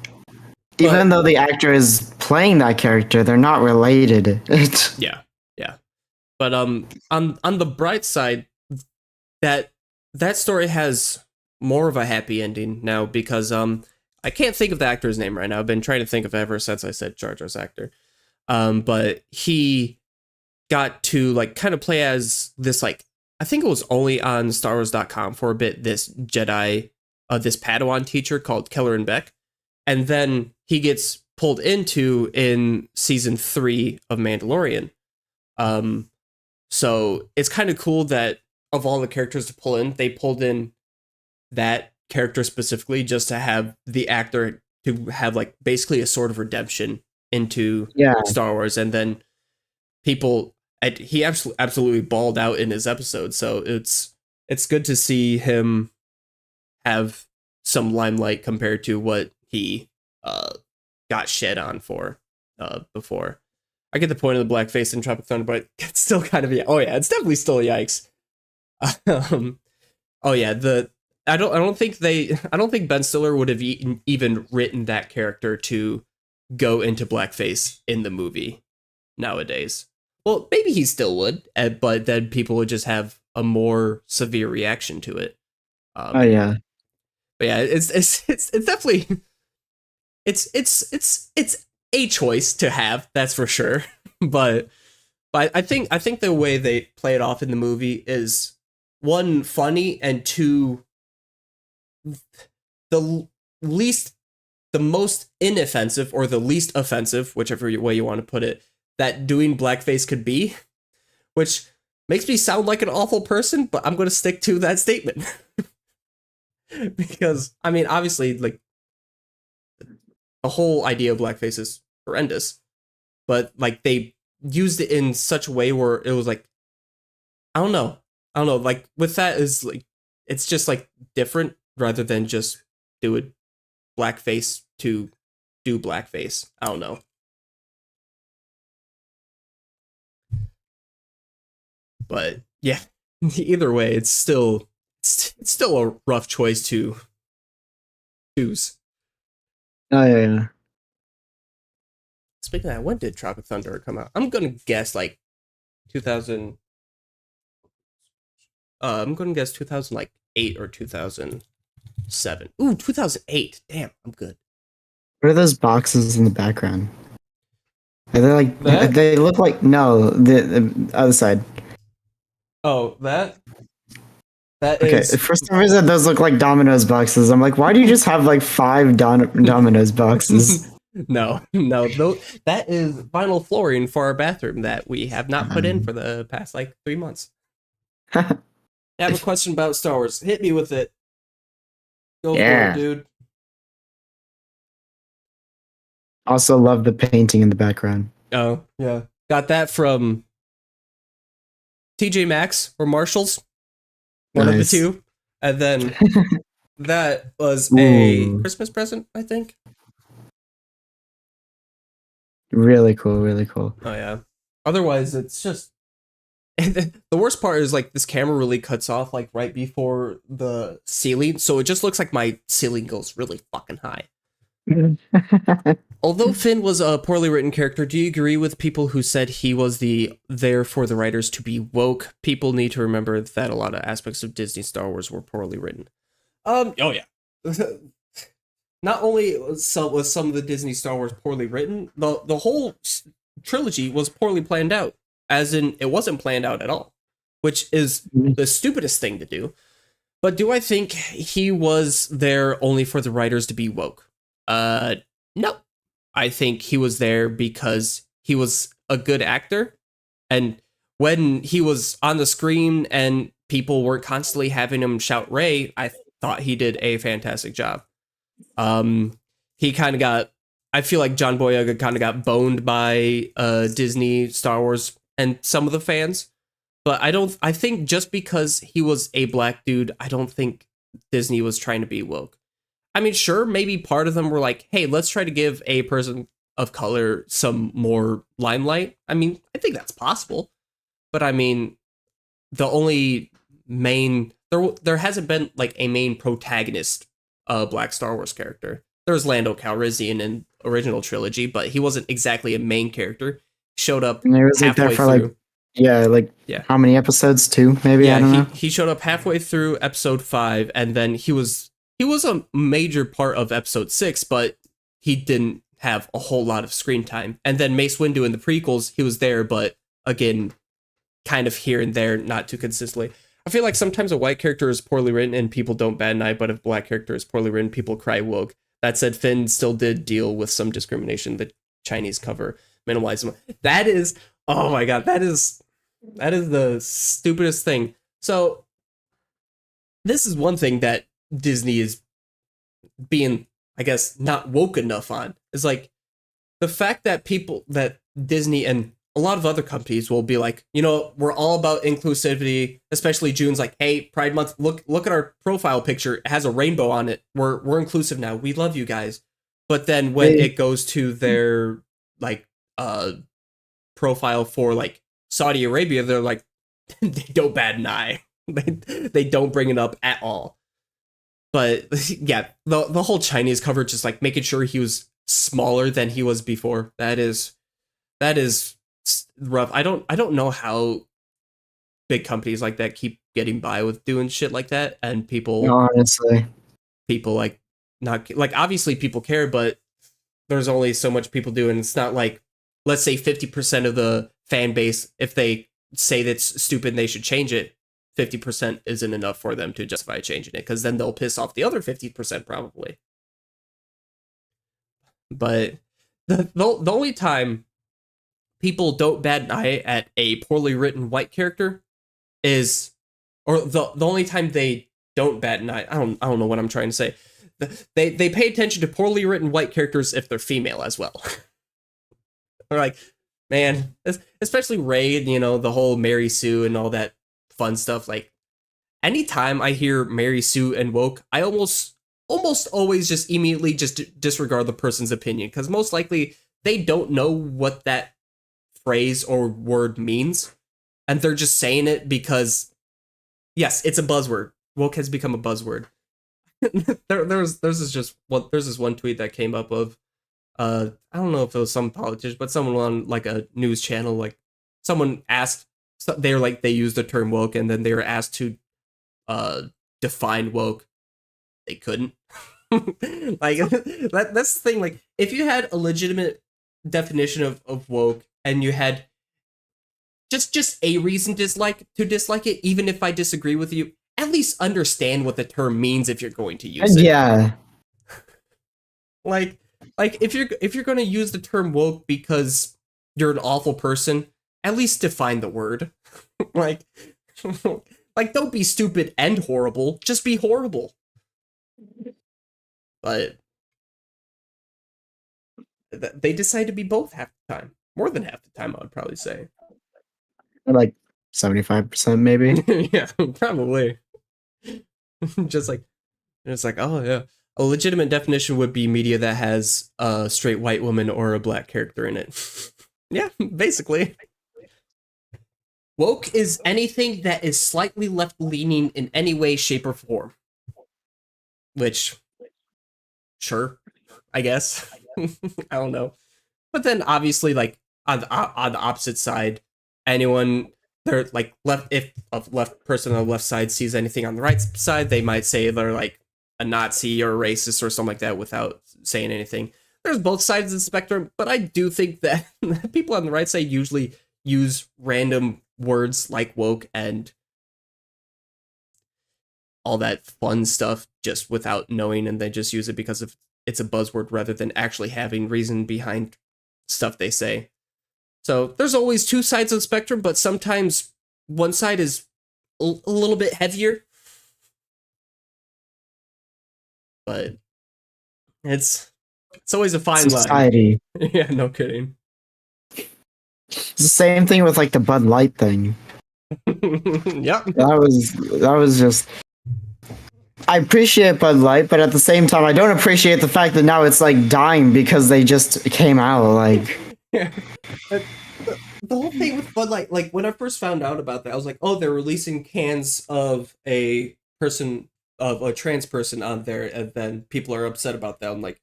even though the actor is playing that character, they're not related.
Yeah, yeah. But on the bright side, that story has more of a happy ending now, because I can't think of the actor's name right now. I've been trying to think of it ever since I said Jar Jar's actor. But he got to like kind of play as this, like, I think it was only on StarWars.com for a bit, this Jedi, this Padawan teacher called Kelleran Beck. And then he gets pulled into in season 3 of Mandalorian. So it's kind of cool that of all the characters to pull in, they pulled in that character specifically just to have the actor to have like basically a sort of redemption into Star Wars. And then he absolutely balled out in his episode. So it's good to see him have some limelight compared to what he got shed on for before. I get the point of the blackface in Tropic Thunder, but it's still kind of it's definitely still a yikes. I don't think Ben Stiller would have even written that character to go into blackface in the movie nowadays. Well, maybe he still would, but then people would just have a more severe reaction to it.
But yeah,
it's definitely it's a choice to have, that's for sure. but I think the way they play it off in the movie is, one, funny, and two, the most inoffensive, or the least offensive, whichever way you want to put it, that doing blackface could be, which makes me sound like an awful person, but I'm going to stick to that statement. Because, I mean, obviously, like, the whole idea of blackface is horrendous, but like they used it in such a way where it was like, I don't know, like with that is like, it's just like different rather than just do it blackface to do blackface. I don't know. But yeah, either way, it's still a rough choice to choose.
Oh yeah.
Speaking of that, when did Tropic Thunder come out? I'm gonna guess like 2000. I'm gonna guess 2008 or 2007. Ooh, 2008. Damn, I'm good.
What are those boxes in the background? Are they like
that?
They look like, no, the other side.
Oh, that
Okay,
is
for some reason those look like Domino's boxes. I'm like, why do you just have like 5 Domino's boxes?
no, that is vinyl flooring for our bathroom that we have not put in for the past like 3 months. I have a question about Star Wars. Hit me with it. Go for it, dude.
Also love the painting in the background.
Oh, yeah. Got that from TJ Maxx or Marshalls. One of the two. And then that was a Christmas present, I think.
Really cool, really cool.
Oh, yeah. Otherwise, it's just... the worst part is, like, this camera really cuts off, like, right before the ceiling. So it just looks like my ceiling goes really fucking high. Although Finn was a poorly written character, do you agree with people who said he was there for the writers to be woke? People need to remember that a lot of aspects of Disney Star Wars were poorly written. Oh yeah. Not only was some of the Disney Star Wars poorly written, the whole trilogy was poorly planned out. as in it wasn't planned out at all, which is the stupidest thing to do. But do I think he was there only for the writers to be woke? No. I think he was there because he was a good actor. And when he was on the screen and people weren't constantly having him shout Rey, I thought he did a fantastic job. He kind of got, I feel like John Boyega kind of got boned by Disney, Star Wars, and some of the fans. But I think just because he was a black dude, I don't think Disney was trying to be woke. I mean, sure, maybe part of them were like, hey, let's try to give a person of color some more limelight. I mean, I think that's possible. But I mean, the only main, there hasn't been like a main protagonist black Star Wars character. There was Lando Calrissian in original trilogy, but he wasn't exactly a main character. Showed up
and he was like there for
through.
How many episodes? 2, maybe?
Yeah,
I don't know.
He showed up halfway through episode 5, and then he was a major part of episode 6, but he didn't have a whole lot of screen time. And then Mace Windu in the prequels, he was there, but again, kind of here and there, not too consistently. I feel like sometimes a white character is poorly written and people don't bat an eye, but if a black character is poorly written, people cry woke. That said, Finn still did deal with some discrimination. The Chinese cover minimalized him. That is, oh my god, that is the stupidest thing. So this is one thing that Disney is being, I guess, not woke enough on. Is like the fact that Disney and a lot of other companies will be like, you know, we're all about inclusivity, especially June's like, hey, Pride Month, look at our profile picture. It has a rainbow on it. We're inclusive now. We love you guys. But then when it goes to their like profile for like Saudi Arabia, they're like, they don't bat an eye. They don't bring it up at all. But yeah, the whole Chinese cover, just like making sure he was smaller than he was before. That is rough. I don't know how big companies like that keep getting by with doing shit like that, and people like not like, obviously people care, but there's only so much people do, and it's not like, let's say 50% of the fan base, if they say that's stupid and they should change it, 50% isn't enough for them to justify changing it, because then they'll piss off the other 50% probably. But the only time people don't bat an eye at a poorly written white character is, or the only time they don't bat an eye, I don't know what I'm trying to say. They pay attention to poorly written white characters if they're female as well. They're like, man, especially Rey, you know, the whole Mary Sue and all that fun stuff. Like, anytime I hear Mary Sue and woke, I almost always just immediately just disregard the person's opinion, because most likely they don't know what that phrase or word means, and they're just saying it because, yes, it's a buzzword. Woke has become a buzzword. there's this one tweet that came up of I don't know if it was some politician, but someone on like a news channel, like someone asked, they're like, they used the term woke, and then they were asked to define woke. They couldn't. Like, that's the thing. Like, if you had a legitimate definition of woke, and you had just a reason to dislike it, even if I disagree with you, at least understand what the term means if you're going to use it.
Yeah.
Like if you're going to use the term woke because you're an awful person, at least define the word. like don't be stupid and horrible, just be horrible. But they decide to be both half the time. More than half the time, I would probably say.
Like 75% maybe.
Yeah, probably. Just like, it's like, oh yeah. A legitimate definition would be media that has a straight white woman or a black character in it. Yeah, basically. Woke is anything that is slightly left-leaning in any way, shape, or form. Which, sure, I guess. I don't know. But then, obviously, like, on the opposite side, anyone, they're like, if a left person on the left side sees anything on the right side, they might say they're like a Nazi or a racist or something like that without saying anything. There's both sides of the spectrum, but I do think that people on the right side usually use random words like woke and all that fun stuff just without knowing, and they just use it because of it's a buzzword rather than actually having reason behind stuff they say. So there's always two sides of the spectrum, but sometimes one side is a little bit heavier. But it's always a fine
Society.
line. Yeah, no kidding.
It's the same thing with like the Bud Light thing.
Yep.
That was just. I appreciate Bud Light, but at the same time, I don't appreciate the fact that now it's like dying because they just came out. Like,
yeah. The whole thing with Bud Light, like when I first found out about that, I was like, oh, they're releasing cans of a trans person on there, and then people are upset about that. I'm like,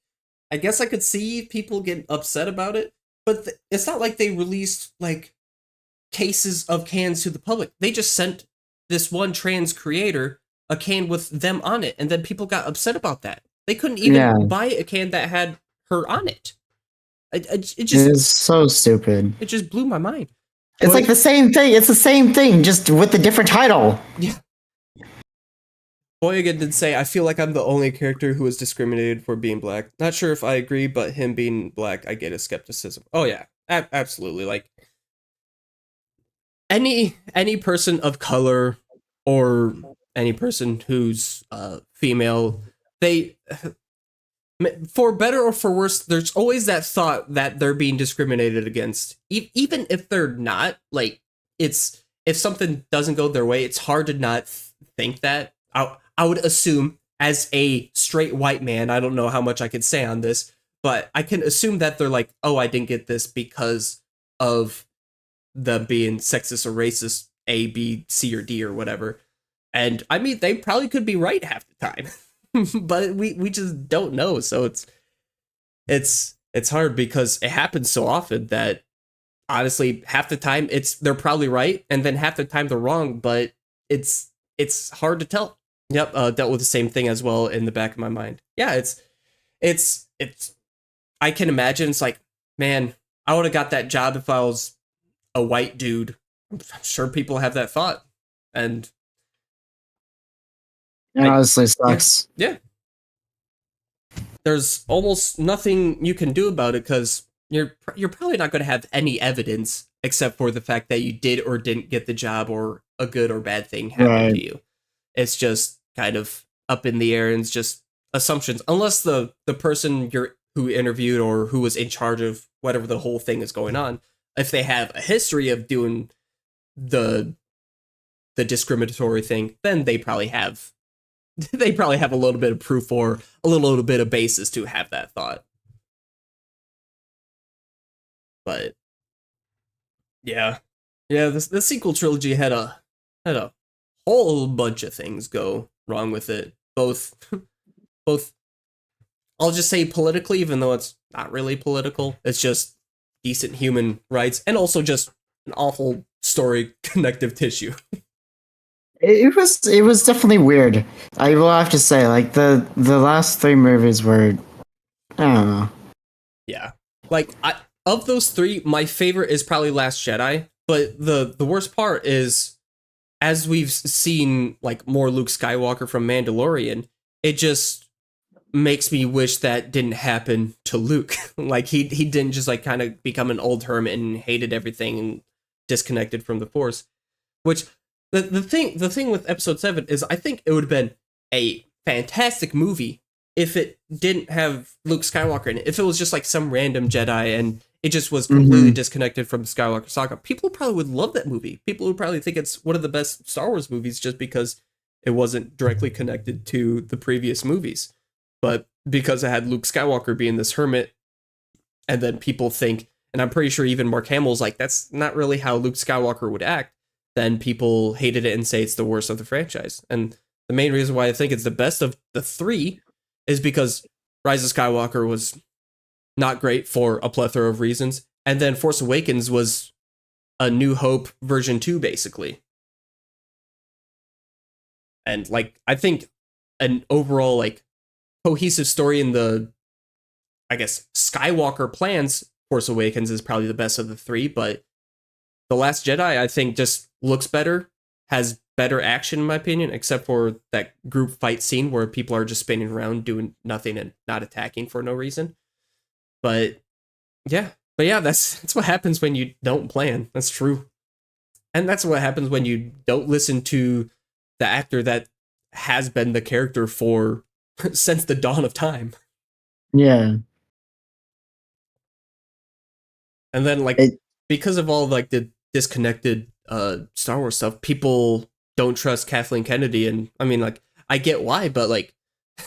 I guess I could see people get upset about it, but it's not like they released like cases of cans to the public. They just sent this one trans creator a can with them on it, and then people got upset about that. They couldn't even buy a can that had her on it. It just
is so stupid.
It just blew my mind.
It's like the same thing. It's the same thing, just with a different title.
Yeah. Boyega did say, I feel like I'm the only character who was discriminated for being black. Not sure if I agree, but him being black, I get his skepticism. Oh yeah, absolutely. Like any person of color or any person who's female, they, for better or for worse, there's always that thought that they're being discriminated against, even if they're not. Like, it's, if something doesn't go their way, it's hard to not think that. I would assume, as a straight white man, I don't know how much I could say on this, but I can assume that they're like, oh, I didn't get this because of them being sexist or racist, A, B, C, or D, or whatever. And I mean, they probably could be right half the time. But we just don't know, so it's hard because it happens so often that honestly half the time they're probably right, and then half the time they're wrong, but it's hard to tell. Yep, dealt with the same thing as well in the back of my mind. Yeah, it's I can imagine. It's like, man, I would have got that job if I was a white dude. I'm sure people have that thought, and
it honestly sucks.
Yeah. There's almost nothing you can do about it because you're probably not going to have any evidence except for the fact that you did or didn't get the job, or a good or bad thing happened to you. It's just kind of up in the air, and it's just assumptions, unless the person who interviewed or who was in charge of whatever the whole thing is going on, if they have a history of doing the discriminatory thing, then they probably have a little bit of proof or a little bit of basis to have that thought. But yeah, the sequel trilogy had a whole bunch of things go wrong with it. Both I'll just say politically, even though it's not really political. It's just decent human rights, and also just an awful story connective tissue.
It was definitely weird. I will have to say, like the last three movies were, I don't know.
Yeah, like of those three, my favorite is probably Last Jedi. But the worst part is, as we've seen like more Luke Skywalker from Mandalorian, it just makes me wish that didn't happen to Luke. Like he didn't just like kind of become an old hermit and hated everything and disconnected from the Force. Which the thing with Episode 7 is, I think it would have been a fantastic movie if it didn't have Luke Skywalker in it. If it was just like some random Jedi and it just was completely disconnected from the Skywalker saga, people probably would love that movie. People would probably think it's one of the best Star Wars movies just because it wasn't directly connected to the previous movies. But because it had Luke Skywalker being this hermit, and then people think, and I'm pretty sure even Mark Hamill's like, that's not really how Luke Skywalker would act, then people hated it and say it's the worst of the franchise. And the main reason why I think it's the best of the three is because Rise of Skywalker was not great for a plethora of reasons, and then Force Awakens was a New Hope version 2, basically. And like, I think an overall like cohesive story in the, I guess, Skywalker plans, Force Awakens is probably the best of the three, but The Last Jedi, I think, just looks better, has better action in my opinion, except for that group fight scene where people are just spinning around doing nothing and not attacking for no reason. But yeah, that's what happens when you don't plan. That's true. And that's what happens when you don't listen to the actor that has been the character for since the dawn of time.
Yeah.
And then like
It,
because of all like the disconnected Star Wars stuff, people don't trust Kathleen Kennedy, and I mean like I get why, but like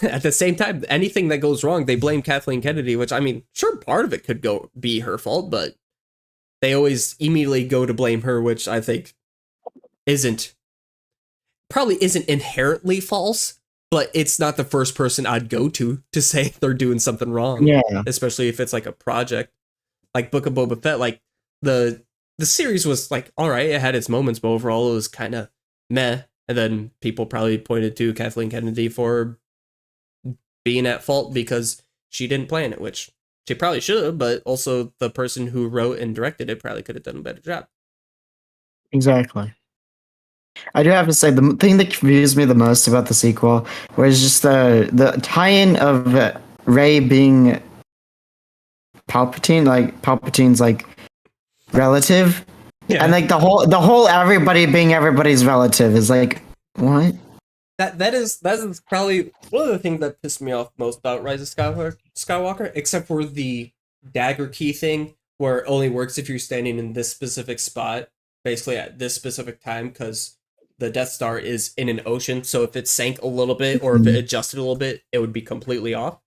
at the same time, anything that goes wrong, they blame Kathleen Kennedy, which I mean, sure, part of it could go be her fault, but they always immediately go to blame her, which I think probably isn't inherently false, but it's not the first person I'd go to say they're doing something wrong.
yeah.
Especially if it's like a project like Book of Boba Fett. Like the series was like all right, it had its moments, but overall it was kind of meh. And then people probably pointed to Kathleen Kennedy for being at fault because she didn't plan it, which she probably should have, but also the person who wrote and directed it probably could have done a better job.
Exactly. I do have to say the thing that confused me the most about the sequel was just the tie-in of Rey being Palpatine, like Palpatine's like relative,
Yeah.
and like the whole everybody being everybody's relative is like what?
That is probably one of the things that pissed me off most about Rise of Skywalker, except for the dagger key thing, where it only works if you're standing in this specific spot, basically at this specific time, because the Death Star is in an ocean, so if it sank a little bit or if it adjusted a little bit, it would be completely off.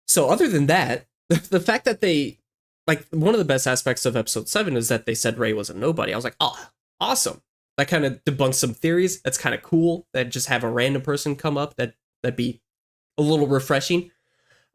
So other than that, the fact that they, like, one of the best aspects of Episode 7 is that they said Rey was a nobody. I was like, oh, awesome. That kind of debunks some theories. That's kind of cool. That just have a random person come up. That'd be a little refreshing.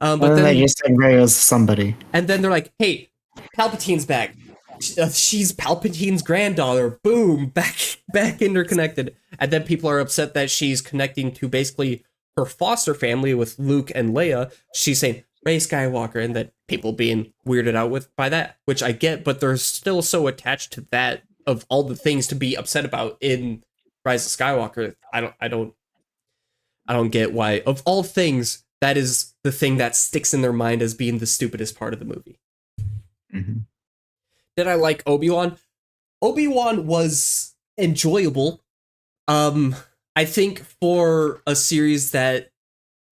But then
they just said Rey was somebody,
and then they're like, "Hey, Palpatine's back. She's Palpatine's granddaughter. Boom, back interconnected." And then people are upset that she's connecting to basically her foster family with Luke and Leia. She's saying Rey Skywalker, and that people being weirded out by that, which I get, but they're still so attached to that. Of all the things to be upset about in Rise of Skywalker, I don't get why, of all things, that is the thing that sticks in their mind as being the stupidest part of the movie.
Mm-hmm.
Did I like Obi-Wan? Obi-Wan was enjoyable. I think for a series that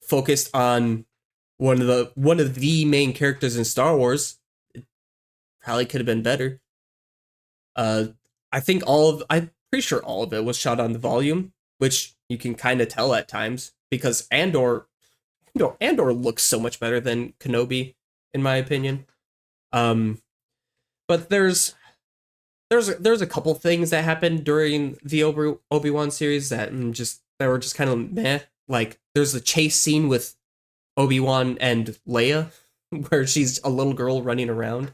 focused on one of the main characters in Star Wars, it probably could have been better. I'm pretty sure all of it was shot on the volume, which you can kind of tell at times because Andor looks so much better than Kenobi, in my opinion. But there's a couple things that happened during the Obi-Wan series that were just kind of meh. Like there's a chase scene with Obi-Wan and Leia where she's a little girl running around,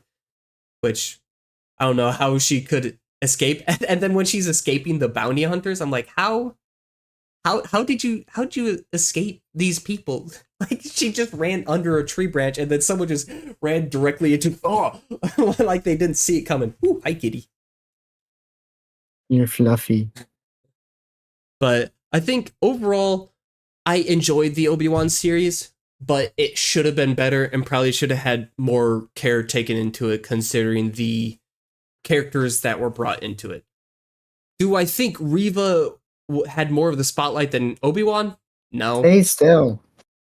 which I don't know how she could escape. And then when she's escaping the bounty hunters, I'm like, how did you escape these people? Like she just ran under a tree branch and then someone just ran directly into like they didn't see it coming. Ooh, hi kitty.
You're fluffy.
But I think overall I enjoyed the Obi-Wan series, but it should have been better and probably should have had more care taken into it considering the characters that were brought into it. Do I think Reva had more of the spotlight than Obi-Wan? No.
Stay still.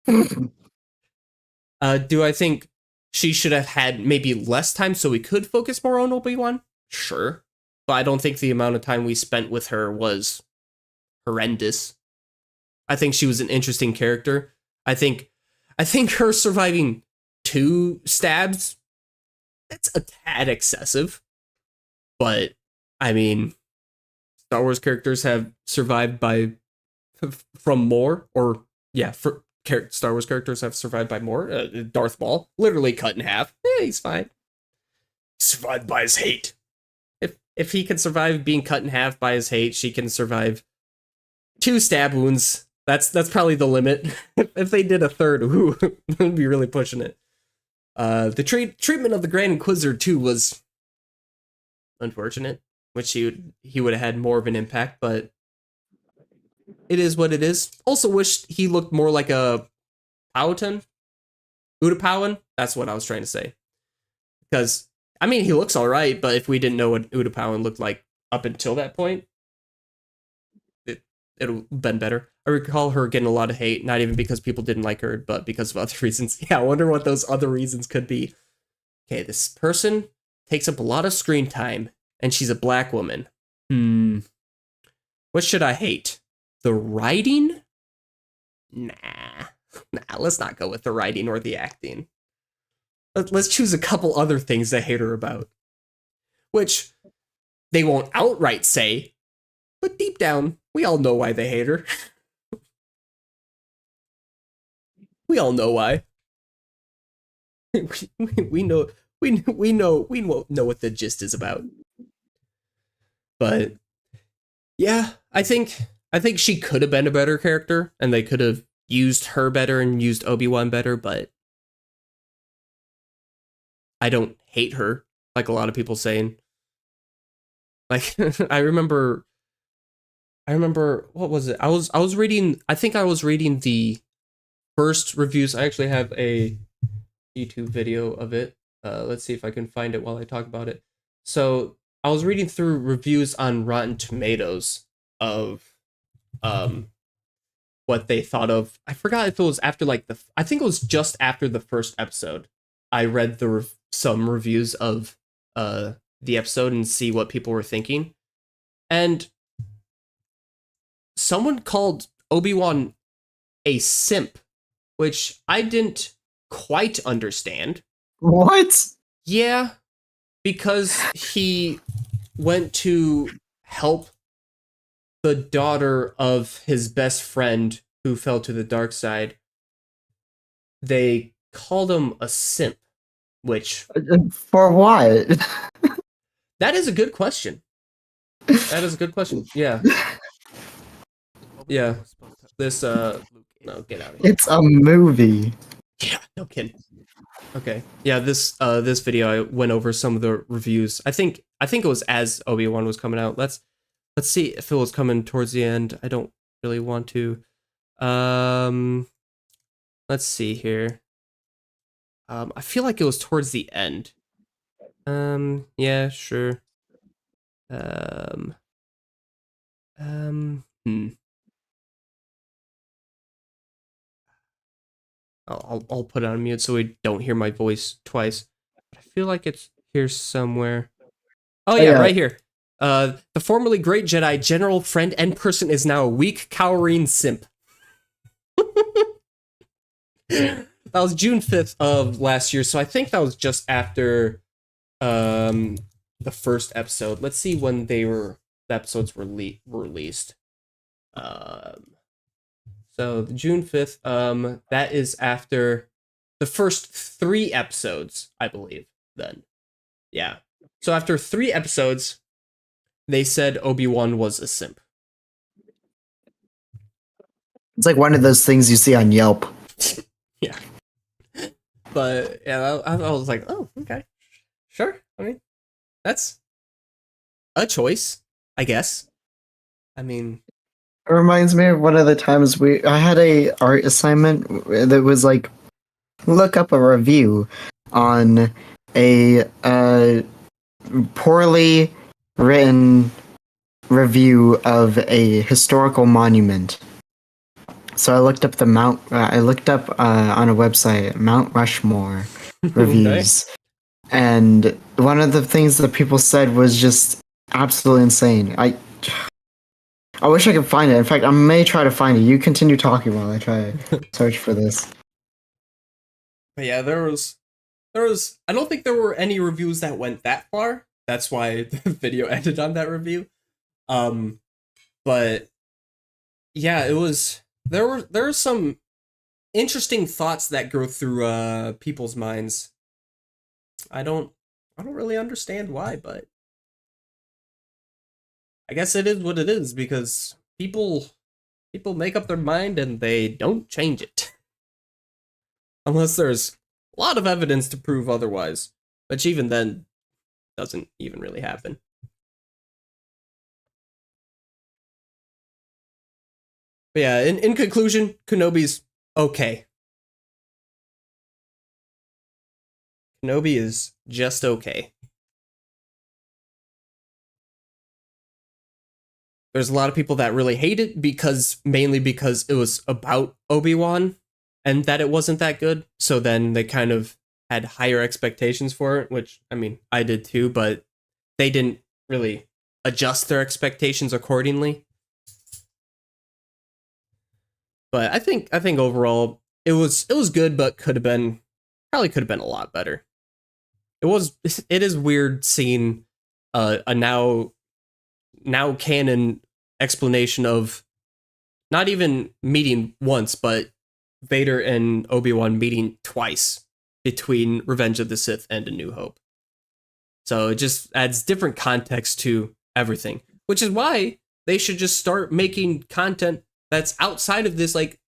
Do I think she should have had maybe less time so we could focus more on Obi-Wan? Sure. But I don't think the amount of time we spent with her was horrendous. I think she was an interesting character. I think her surviving 2 stabs, that's a tad excessive. But, I mean, Star Wars characters have survived from more, or, yeah, Star Wars characters have survived by more. Darth Maul, literally cut in half. Yeah, he's fine. Survived by his hate. If he can survive being cut in half by his hate, she can survive 2 stab wounds. That's probably the limit. If they did a third, ooh, they'd be really pushing it. The treatment of the Grand Inquisitor, too, was unfortunate. Which he would have had more of an impact, but it is what it is. Also wished he looked more like a Powhatan. Utapowan? That's what I was trying to say. Because, I mean, he looks alright, but if we didn't know what Utapowan looked like up until that point, it'll have been better. I recall her getting a lot of hate, not even because people didn't like her, but because of other reasons. Yeah, I wonder what those other reasons could be. Okay, this person takes up a lot of screen time, and she's a black woman. What should I hate? The writing? Nah, let's not go with the writing or the acting. Let's choose a couple other things to hate her about. Which they won't outright say, but deep down, we all know why they hate her. We all know why. we know what the gist is about. But yeah, I think she could have been a better character, and they could have used her better and used Obi-Wan better, but I don't hate her like a lot of people saying. Like I remember what was it? I was reading the first reviews. I actually have a YouTube video of it. Let's see if I can find it while I talk about it. So I was reading through reviews on Rotten Tomatoes of what they thought of. I forgot if it was after I think it was just after the first episode. I read some reviews of the episode and see what people were thinking. And someone called Obi-Wan a simp, which I didn't quite understand.
What?
Yeah, because he went to help the daughter of his best friend who fell to the dark side. They called him a simp, which...
For what?
That is a good question. That is a good question. Yeah. Yeah. This, no, get out of here.
It's a movie.
Yeah, no kidding. Okay. Yeah, this video I went over some of the reviews. I think it was as Obi-Wan was coming out. Let's see if it was coming towards the end. I don't really want to. Let's see here. I feel like it was towards the end. Yeah, sure. I'll put it on mute so we don't hear my voice twice. I feel like it's here somewhere. Oh yeah, right here. The formerly great Jedi, general, friend, and person is now a weak, cowering simp. That was June 5th of last year, so I think that was just after the first episode. Let's see when the episodes were released. So June 5th, that is after the first 3 episodes, I believe, then. Yeah. So after 3 episodes, they said Obi-Wan was a simp.
It's like one of those things you see on Yelp.
Yeah. But, yeah, I was like, oh, okay. Sure. I mean, that's a choice, I guess. I mean...
It reminds me of one of the times I had a art assignment that was like, look up a review on a poorly written review of a historical monument. So I looked up on a website Mount Rushmore reviews, and one of the things that people said was just absolutely insane. I wish I could find it. In fact, I may try to find it. You continue talking while I try to search for this.
But yeah, there was. I don't think there were any reviews that went that far. That's why the video ended on that review. But yeah, it was. There were some interesting thoughts that go through people's minds. I don't really understand why, but I guess it is what it is, because people make up their mind and they don't change it. Unless there's a lot of evidence to prove otherwise, which even then doesn't even really happen. But yeah, in conclusion, Kenobi's okay. Kenobi is just okay. There's a lot of people that really hate it mainly because it was about Obi-Wan and that it wasn't that good. So then they kind of had higher expectations for it, which I mean, I did too, but they didn't really adjust their expectations accordingly. But I think overall it was good, but could have been a lot better. It is weird seeing a now canon explanation of not even meeting once, but Vader and Obi-Wan meeting twice between Revenge of the Sith and A New Hope. So it just adds different context to everything, which is why they should just start making content that's outside of this like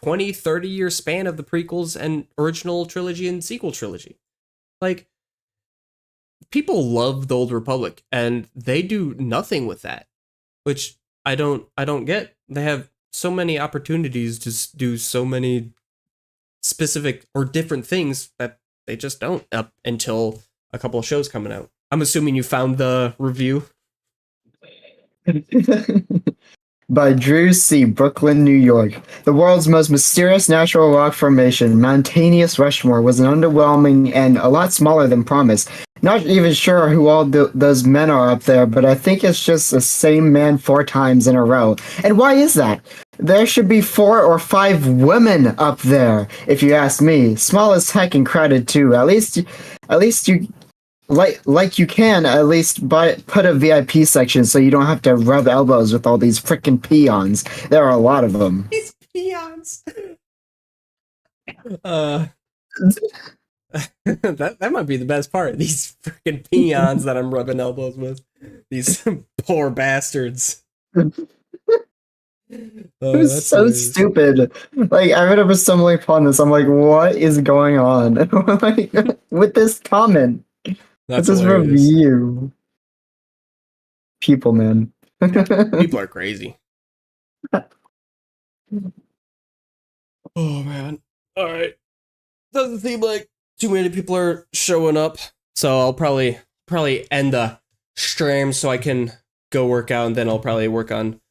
20-30 year span of the prequels and original trilogy and sequel trilogy. Like, people love the Old Republic and they do nothing with that, which I don't get. They have so many opportunities to do so many specific or different things that they just don't up until a couple of shows coming out. I'm assuming you found the review.
By Drew C., Brooklyn, New York. The world's most mysterious natural rock formation, Mountainous Rushmore, was an underwhelming and a lot smaller than promised. Not even sure who all those men are up there, but I think it's just the same man 4 times in a row. And why is that? There should be 4 or 5 women up there, if you ask me. Small as heck and crowded too. At least you like you can at least put a VIP section so you don't have to rub elbows with all these freaking peons. There are a lot of them.
These peons. That might be the best part. These freaking peons that I'm rubbing elbows with. These poor bastards.
It was so hilarious. Stupid. Like, I read up stumbling upon this. I'm like, what is going on? Like, with this comment. That's this review. People, man.
People are crazy. Oh, man. All right. Doesn't seem like too many people are showing up, so I'll probably end the stream so I can go work out, and then I'll probably work on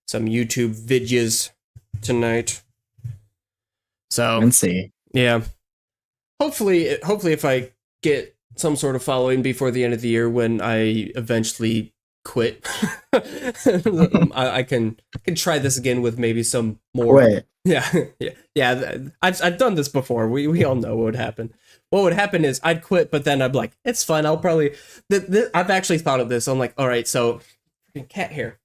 some YouTube videos tonight. So
let's see.
Yeah. Hopefully if I get some sort of following before the end of the year when I eventually quit, I can try this again with maybe some more.
Wait.
Yeah. I've done this before. We all know what would happen. What would happen is I'd quit, but then I'm like, it's fun. I'll probably. I've actually thought of this. I'm like, all right, so cat hair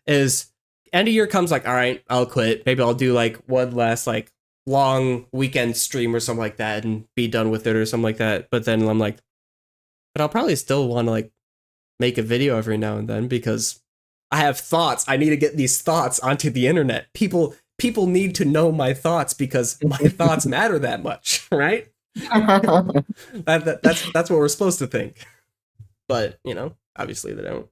is end of year comes, like, all right, I'll quit. Maybe I'll do like one last like long weekend stream or something like that and be done with it or something like that. But then I'm like, but I'll probably still want to like make a video every now and then because I have thoughts. I need to get these thoughts onto the internet. People need to know my thoughts because my thoughts matter that much, right? That's what we're supposed to think. But, you know, obviously they don't.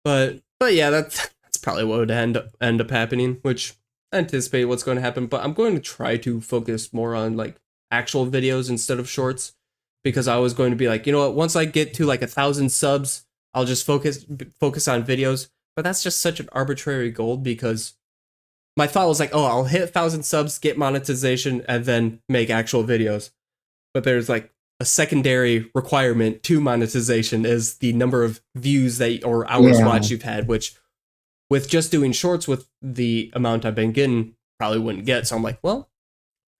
but yeah, that's probably what would end up happening, which I anticipate what's going to happen, but I'm going to try to focus more on like actual videos instead of shorts, because I was going to be like, you know what, once I get to like 1,000 subs, I'll just focus on videos. But that's just such an arbitrary goal, because my thought was like, oh, I'll hit 1,000 subs, get monetization, and then make actual videos. But there's like a secondary requirement to monetization is the number of views or hours watched you've had, which with just doing shorts with the amount I've been getting, probably wouldn't get. So I'm like, well,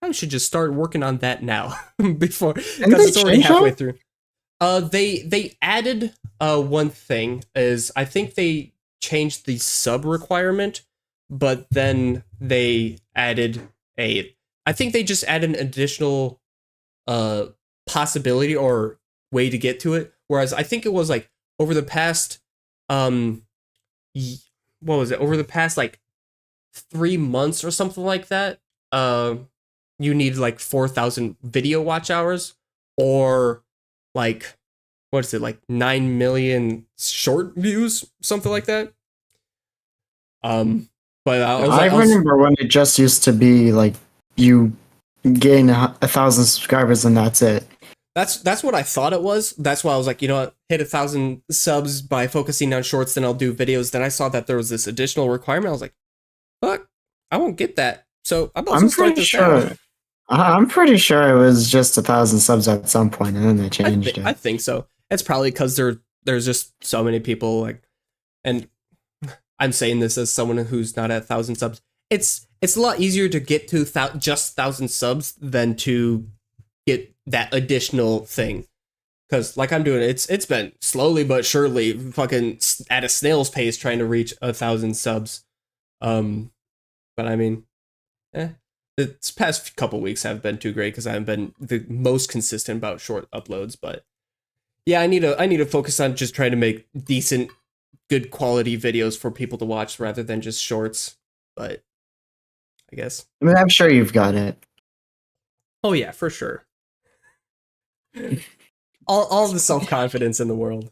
I should just start working on that now before, because it's already halfway through. They added one thing is I think they changed the sub requirement, but then they added I think they just added an additional possibility or way to get to it. Whereas I think it was like over the past over the past like 3 months or something like that, you need like 4,000 video watch hours, or like, what is it, like 9 million short views, something like that. But
I remember when it just used to be like you gain 1,000 subscribers and that's it.
That's what I thought it was. That's why I was like, you know what, hit 1,000 subs by focusing on shorts, then I'll do videos. Then I saw that there was this additional requirement. I was like, fuck, I won't get that. So I'm
pretty sure. I'm pretty sure it was just 1,000 subs at some point, and then they changed it.
I think so. It's probably because there's just so many people like, and I'm saying this as someone who's not at 1,000 subs. It's a lot easier to get to just 1,000 subs than to get that additional thing. Because like I'm doing, it's been slowly but surely, fucking at a snail's pace, trying to reach 1,000 subs. But I mean, this past couple weeks haven't been too great because I haven't been the most consistent about short uploads. But yeah, I need to focus on just trying to make decent, good quality videos for people to watch rather than just shorts. But I guess.
I mean, I'm sure you've got it.
Oh yeah, for sure. all the self-confidence in the world.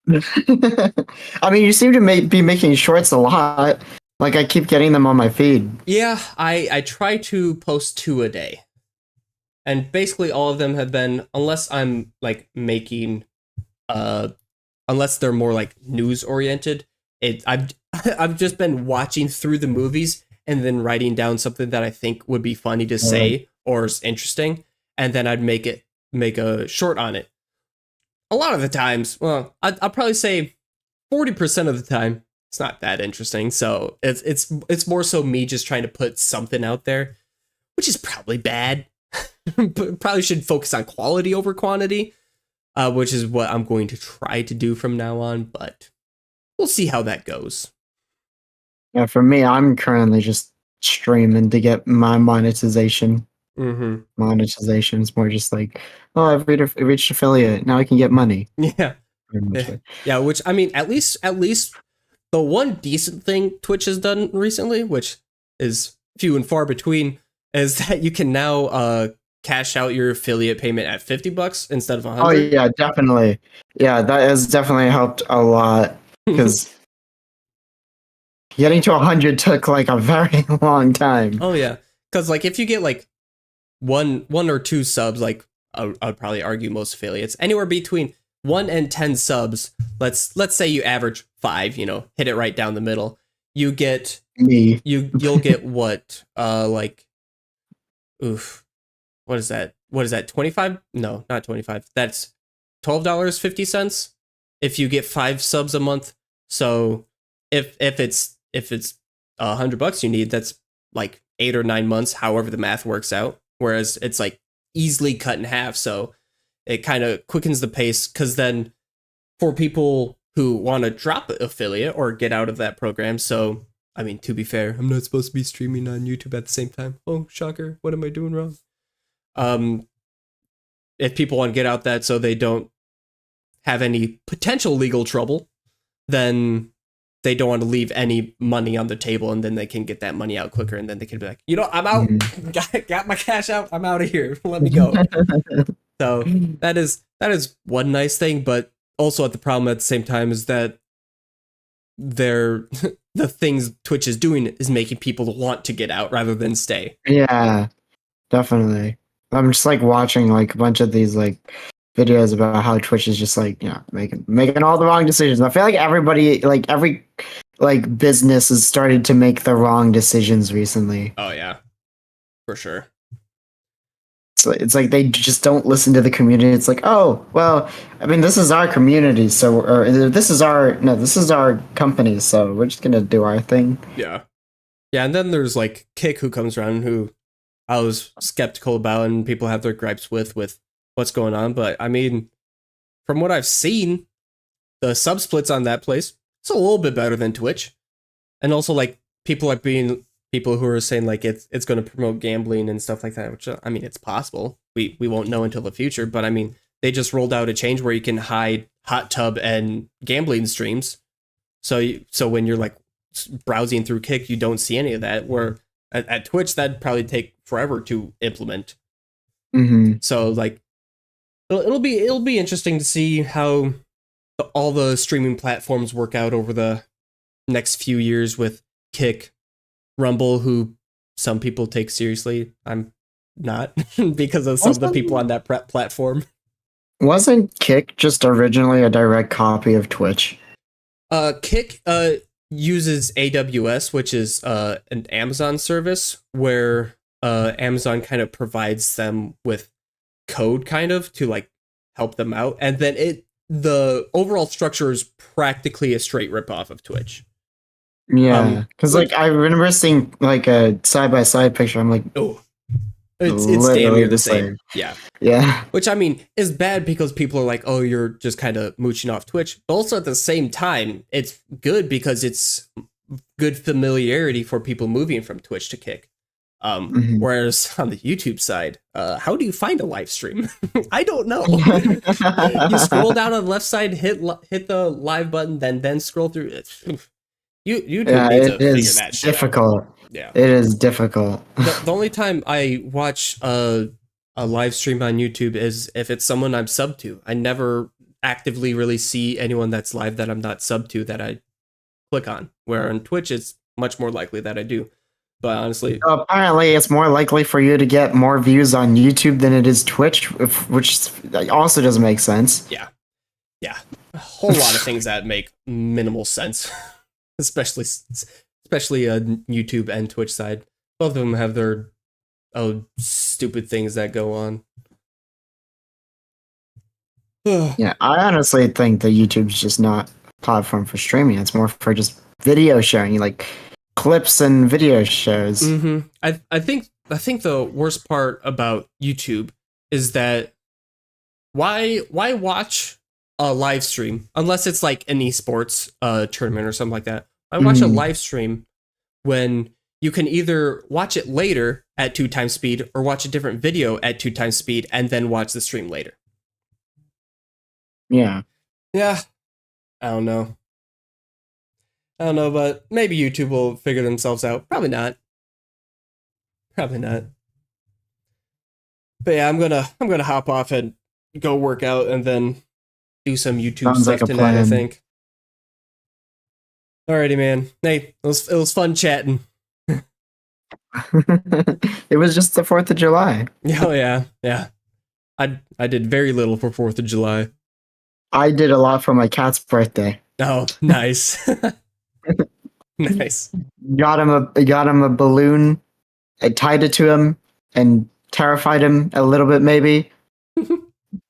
I mean, you seem to be making shorts a lot. Like, I keep getting them on my feed.
Yeah, I try to post 2 a day. And basically all of them have been, unless I'm like making unless they're more like news oriented, I've just been watching through the movies and then writing down something that I think would be funny to say or is interesting, and then I'd make a short on it. A lot of the times, well, I'll probably say 40% of the time, it's not that interesting. So it's more so me just trying to put something out there, which is probably bad. Probably should focus on quality over quantity, which is what I'm going to try to do from now on. But we'll see how that goes.
Yeah, for me, I'm currently just streaming to get my monetization.
Mm-hmm.
Monetization is more just like, oh, I've reached affiliate. Now I can get money.
Yeah. Yeah, which I mean, at least the one decent thing Twitch has done recently, which is few and far between, is that you can now cash out your affiliate payment at $50 instead of $100.
Oh yeah, definitely. Yeah, that has definitely helped a lot because getting to 100 took like a very long time.
Oh yeah, because like if you get like one or 2 subs, like I'd probably argue most affiliates anywhere between 1 and 10 subs. Let's say you average 5. You know, hit it right down the middle. You get
me.
You'll get what? Like, oof. What is that? 25? No, not 25. That's $12.50 if you get 5 subs a month. So if it's $100 you need, that's like 8 or 9 months, however the math works out. Whereas it's like easily cut in half, so it kind of quickens the pace. Because then for people who want to drop affiliate or get out of that program, so I mean, to be fair, I'm not supposed to be streaming on YouTube at the same time. Oh, shocker! What am I doing wrong? If people want to get out that so they don't have any potential legal trouble, then they don't want to leave any money on the table, and then they can get that money out quicker, and then they can be like, you know, I'm out. Got my cash out. I'm out of here. Let me go. So that is one nice thing, but also the problem at the same time is that the things Twitch is doing is making people want to get out rather than stay.
Yeah, definitely. I'm just like watching like a bunch of these like videos about how Twitch is just like, you know, making all the wrong decisions. I feel like everybody, like every like business has started to make the wrong decisions recently.
Oh yeah, for sure.
So it's like they just don't listen to the community. It's like, oh, well, I mean, this is our community, so or this is our company, so we're just gonna do our thing.
Yeah, and then there's like Kick, who comes around, who I was skeptical about, and people have their gripes with what's going on. But I mean, from what I've seen, the sub splits on that place, it's a little bit better than Twitch. And also like people who are saying like it's going to promote gambling and stuff like that, which I mean, it's possible. We won't know until the future, but I mean, they just rolled out a change where you can hide hot tub and gambling streams. So when you're like browsing through Kick, you don't see any of that, where at Twitch that'd probably take forever to implement.
Mm-hmm.
So like it'll be interesting to see how all the streaming platforms work out over the next few years with Kick, Rumble, who some people take seriously. I'm not because of some of the people on that platform.
Wasn't Kick just originally a direct copy of Twitch?
Kick uses AWS, which is an Amazon service where Amazon kind of provides them with code kind of to like help them out, and then the overall structure is practically a straight ripoff of Twitch.
Yeah, because like I remember seeing like a side by side picture. I'm like,
oh, it's damn
literally
near the
the
same.
same.
Yeah.
Yeah.
Which, I mean, is bad because people are like, oh, you're just kind of mooching off Twitch. But also at the same time, it's good because it's good familiarity for people moving from Twitch to Kick. Whereas on the YouTube side, how do you find a live stream? I don't know. You scroll down on the left side, hit the live button, then scroll through it. YouTube needs to figure that shit
difficult.
out. Yeah,
it is difficult.
The only time I watch a live stream on YouTube is if it's someone I'm subbed to. I never actively really see anyone that's live that I'm not subbed to that I click on. Where on Twitch, it's much more likely that I do. But honestly,
apparently it's more likely for you to get more views on YouTube than it is Twitch, which also doesn't make sense.
Yeah, a whole lot of things that make minimal sense, especially YouTube and Twitch side. Both of them have their stupid things that go on.
Yeah, I honestly think that YouTube's just not a platform for streaming. It's more for just video sharing, like clips and video shows.
Mm-hmm. I think the worst part about YouTube is that why watch a live stream unless it's like an esports tournament or something like that. I watch a live stream when you can either watch it later at 2 times speed or watch a different video at 2 times speed and then watch the stream later.
Yeah,
I don't know, but maybe YouTube will figure themselves out. Probably not. But yeah, I'm gonna hop off and go work out and then do some YouTube
Sounds
stuff
like a
tonight, I
plan.
think. Alrighty, man. Hey, it was fun chatting.
it was just the 4th of July.
Oh yeah. I did very little for 4th of July.
I did a lot for my cat's birthday.
Oh, nice. Nice.
Got him a balloon. I tied it to him and terrified him a little bit, maybe.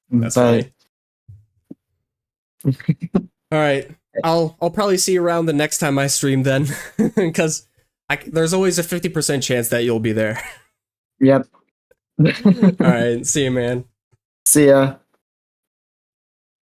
That's funny. All right, I'll probably see you around the next time I stream then, because there's always a 50% chance that you'll be there.
Yep.
All right, see you, man.
See ya.